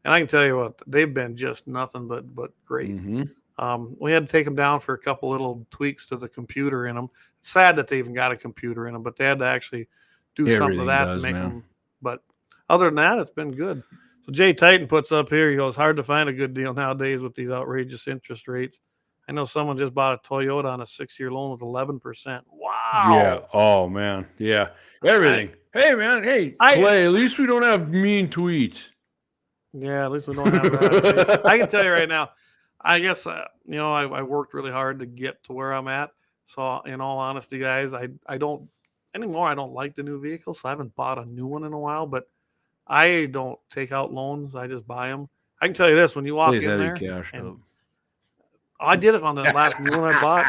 And I can tell you what, they've been just nothing but great. We had to take them down for a couple little tweaks to the computer in them. It's sad that they even got a computer in them, but they had to actually do something to that to make them. But other than that, it's been good. So Jay Titan puts up here, he goes, hard to find a good deal nowadays with these outrageous interest rates. I know someone just bought a Toyota on a 6-year loan with 11%. Wow. Yeah. Oh, man. Yeah. Everything. Hey, man. Hey, Clay, at least we don't have mean tweets. Yeah, at least we don't have that. I can tell you right now, I guess, I worked really hard to get to where I'm at. So in all honesty, guys, I don't like the new vehicle, so I haven't bought a new one in a while, but I don't take out loans. I just buy them. I can tell you this: when you walk Please in have there, you cashed and up. I did it on the last new one I bought.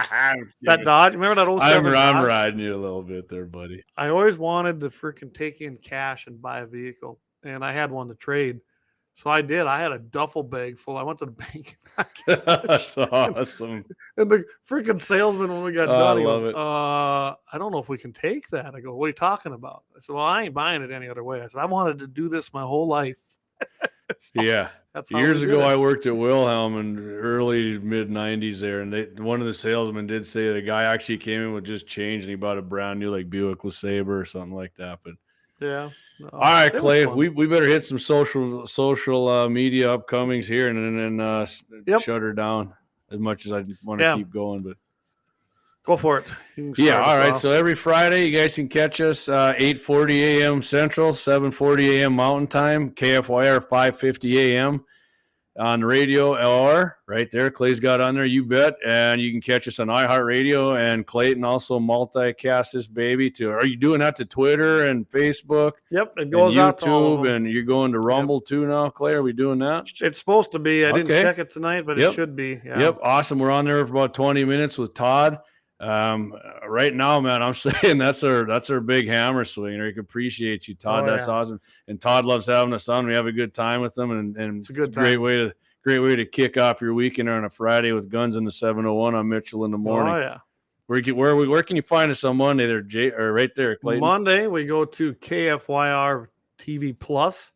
That Dodge. Remember that 07 I'm Dodge? riding you a little bit there, buddy. I always wanted to freaking take in cash and buy a vehicle, and I had one to trade. So I did. I had a duffel bag full. I went to the bank. That's awesome. And the freaking salesman, when we got Oh, done, I he love goes, it. I don't know if we can take that. I go, what are you talking about? I said, well, I ain't buying it any other way. I said, I wanted to do this my whole life. So Yeah. that's how Years we did ago, it. I worked at Wilhelm in the early mid '90s there, and one of the salesmen did say the guy actually came in with just change, and he bought a brand new like Buick LeSabre or something like that. But Yeah. No, all right, it was Clay, fun. we better hit some social media upcomings here, and then Yep. shut her down as much as I want to Yeah. keep going. But Go for it. You can yeah, start all us right. off. So every Friday, you guys can catch us 8:40 a.m. Central, 7:40 a.m. Mountain Time, KFYR 5:50 a.m. on the radio or right there. Clay's got on there, you bet. And you can catch us on iHeartRadio, and Clayton also multicast this baby to. Are you doing that to Twitter and Facebook? Yep, it And goes out to all of YouTube, them. and you're going to Rumble too now, Clay? Are we doing that? It's supposed to be. I didn't Okay. check it tonight, but Yep. it should be. Yeah. Yep, awesome. We're on there for about 20 minutes with Todd. Right now, man, I'm saying that's our big hammer swing. Rick, appreciate you, Todd. Oh, That's yeah. awesome. And Todd loves having us on. We have a good time with them, and It's a good great time. way to kick off your weekend on a Friday with Guns in the 701 on Mitchell in the morning. Oh, yeah. Where can you find us on Monday there, Jay, or right there, Clayton? Monday, we go to KFYR TV Plus,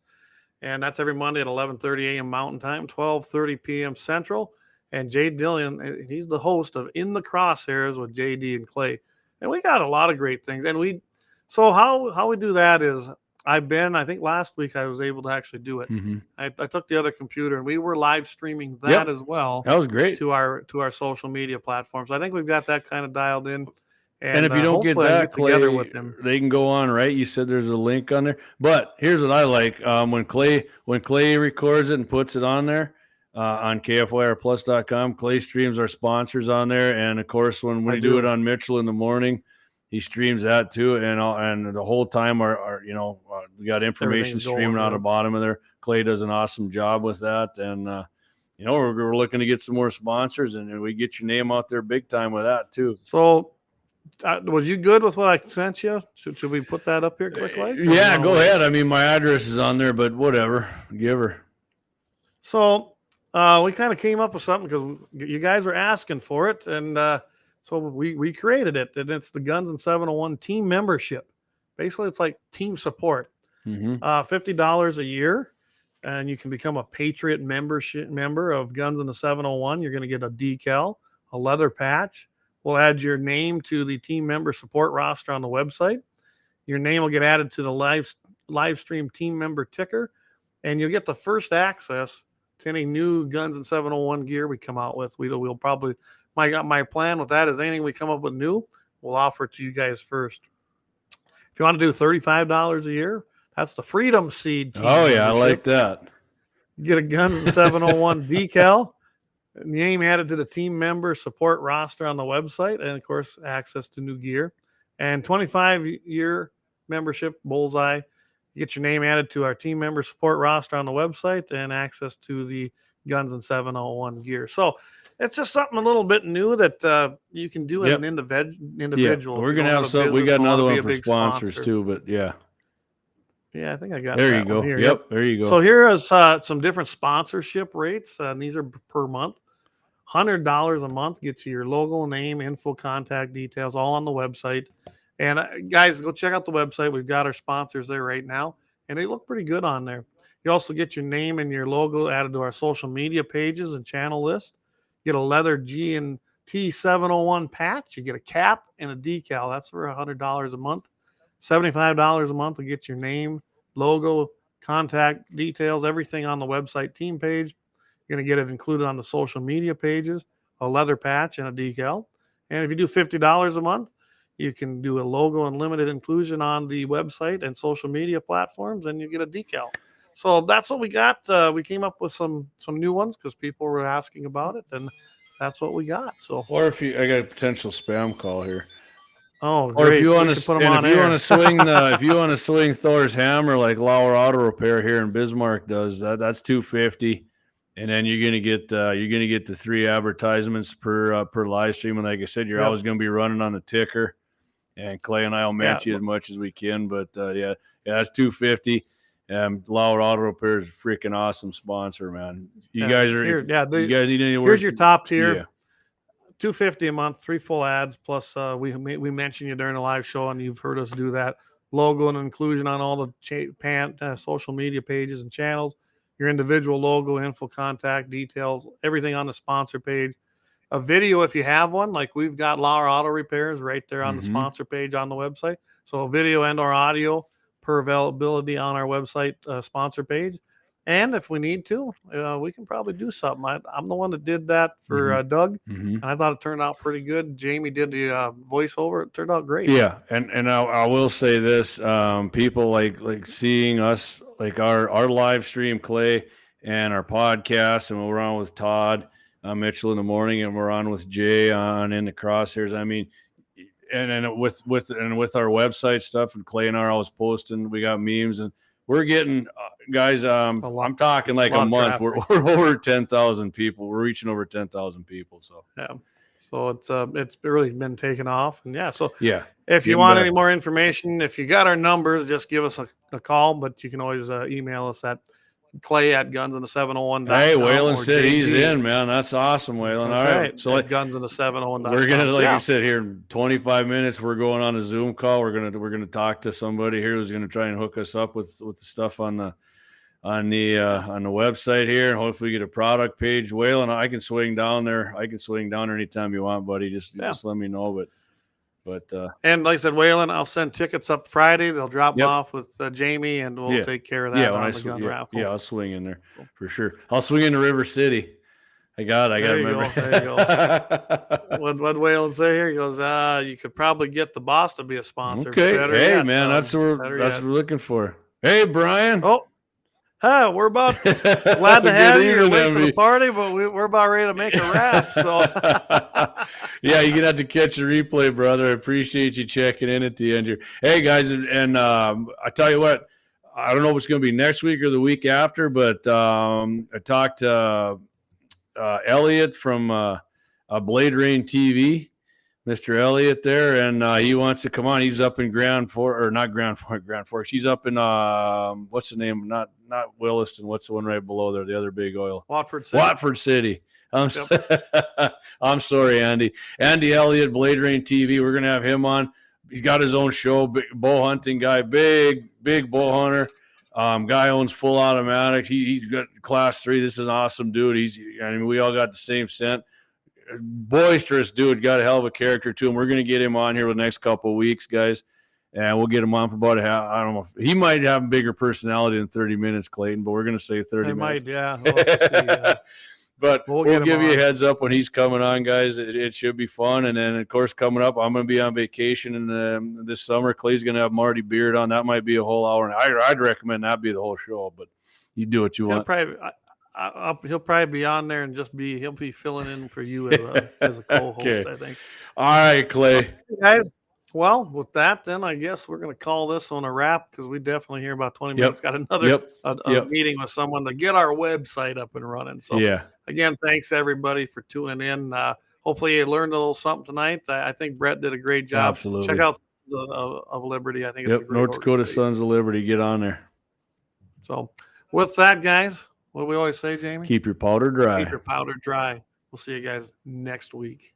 and that's every Monday at 11:30 a.m. Mountain Time, 12:30 p.m. Central. And Jay Dillon, he's the host of In the Crosshairs with JD and Clay. And we got a lot of great things. And so how we do that is I think last week I was able to actually do it. Mm-hmm. I took the other computer and we were live streaming that Yep. as well That was great. to our social media platforms. I think we've got that kind of dialed in. And if you don't get hopefully I that, Clay, together with him. they can go on, right? You said there's a link on there. But here's what I like. When Clay records it and puts it on there on KFYRplus.com, Clay streams our sponsors on there. And, of course, when we do it on Mitchell in the morning, he streams that too. And the whole time we got information streaming out of the bottom of there. Clay does an awesome job with that. And, we're looking to get some more sponsors, and we get your name out there big time with that too. So, was you good with what I sent you? Should we put that up here quickly? Yeah, go ahead. I mean, my address is on there, but whatever. Give her. So we kind of came up with something because you guys were asking for it, and so we created it. And it's the Guns and 701 team membership. Basically, it's like team support. Mm-hmm. $50 a year, and you can become a Patriot member of Guns in the 701. You're going to get a decal, a leather patch. We'll add your name to the team member support roster on the website. Your name will get added to the live stream team member ticker, and you'll get the first access to any new Guns and 701 gear we come out with. We'll probably my plan with that is anything we come up with new, we'll offer it to you guys first. If you want to do $35 a year, that's the Freedom Seed team. Oh yeah, I like that. You get a Guns and 701 decal. Name added to the team member support roster on the website, and of course, access to new gear. And 25-year membership bullseye. You get your name added to our team member support roster on the website and access to the Guns and 701 gear. So it's just something a little bit new that you can do as an individual. Yeah, we're gonna have some. We got another one for sponsors too, but yeah. Yeah, I think I got. There you go. Here. Yep, there you go. So here is some different sponsorship rates. And these are per month. $100 a month gets you your logo, name, info, contact details, all on the website. And guys, go check out the website. We've got our sponsors there right now, and they look pretty good on there. You also get your name and your logo added to our social media pages and channel list. You get a leather G&T 701 patch. You get a cap and a decal. That's for $100 a month. $75 a month to get your name, logo, contact details, everything on the website team page. You're going to get it included on the social media pages, a leather patch, and a decal. And if you do $50 a month, you can do a logo and limited inclusion on the website and social media platforms, and you get a decal. So that's what we got. We came up with some new ones because people were asking about it, and that's what we got. So, or if I got a potential spam call here. Oh, Or great. if you We want should to, put 'em and on if you air. want to swing if you want to swing Thor's hammer like Lauer Auto Repair here in Bismarck does, that's $250, and then you're gonna get the 3 advertisements per live stream. And like I said, you're Yep. always gonna be running on the ticker, and Clay and I will match Yeah. you as much as we can. But yeah, that's $250. Lauer Auto Repair is a freaking awesome sponsor, man. You guys are Here, yeah. you guys need any work? Here's your top tier. Yeah. $250 a month, 3 full ads, plus we mentioned you during the live show, and you've heard us do that. Logo and inclusion on all the social media pages and channels. Your individual logo, info, contact details, everything on the sponsor page. A video if you have one, like we've got Lauer Auto Repairs right there on the Mhm. sponsor page on the website. So a video and or audio per availability on our website sponsor page. And if we need to, we can probably do something. I'm the one that did that for Doug, Mhm. and I thought it turned out pretty good. Jamie did the voiceover; it turned out great. Yeah, and I will say this: people like seeing us, like our live stream, Clay, and our podcast, and we're on with Todd Mitchell in the morning, and we're on with Jay on In the Crosshairs. I mean, and with our website stuff, and Clay and I are always posting. We got memes, and we're getting guys. I'm talking like a month. We're over 10,000 people. We're reaching over 10,000 people. So yeah. So it's really been taken off, and yeah. So yeah, if you want any more information, if you got our numbers, just give us a call. But you can always email us at clay@gunsinthe701.com. Hey, Waylon said he's in, man. That's awesome, Waylon. All right. So like gunsinthe701.com. We're gonna, like you said, here in 25 minutes, we're going on a Zoom call. We're gonna talk to somebody here who's gonna try and hook us up with the stuff on the website here, and hopefully get a product page. Waylon, I can swing down there. Anytime you want, buddy. Just let me know. But and like I said, Waylon, I'll send tickets up Friday. They'll drop them off with Jamie, and we'll take care of that on the gun raffle. Yeah, I'll swing in there for sure. I'll swing into River City. I got to remember. There you go. What Waylon say here? He goes, you could probably get the boss to be a sponsor. Okay. Hey, man, that's what we're looking for. Hey, Brian. Oh. Huh, we're about glad to have you. You're late to the party, but we're about ready to make a wrap. So, yeah, you're gonna have to catch a replay, brother. I appreciate you checking in at the end here. Hey, guys, and I tell you what, I don't know if it's gonna be next week or the week after, but I talked to Elliot from Blade Rain TV. Mr. Elliott there, and he wants to come on. He's up in Grand Forks. He's up in what's the name? Not Williston. What's the one right below there? The other big oil. Watford City. I'm sorry, Andy. Andy Elliott, Blade Rain TV. We're gonna have him on. He's got his own show. Big bow hunting guy. Big bow hunter. Guy owns full automatics. He's got class 3. This is an awesome dude. We all got the same scent. Boisterous dude, got a hell of a character to him. We're going to get him on here the next couple of weeks, guys, and we'll get him on for about I don't know. He might have a bigger personality than 30 minutes, Clayton, but we're going to say 30 minutes. Might, yeah. We'll have to see, but we'll give you a heads up when he's coming on, guys. It should be fun. And then, of course, coming up, I'm going to be on vacation in this summer. Clay's going to have Marty Beard on. That might be a whole hour. And I'd recommend that be the whole show, but you do what you want. He'll probably be on there and he'll be filling in for you as a co-host. Okay. I think. All right, Clay. Okay, guys. Well, with that, then I guess we're going to call this one a wrap because we definitely hear about 20 minutes. Got another meeting with someone to get our website up and running. So again, thanks everybody for tuning in. Hopefully you learned a little something tonight. I think Brett did a great job. Absolutely. Check out of Liberty. I think it's a great North Dakota Sons of Liberty. Get on there. So with that, guys. What do we always say, Jamie? Keep your powder dry. Keep your powder dry. We'll see you guys next week.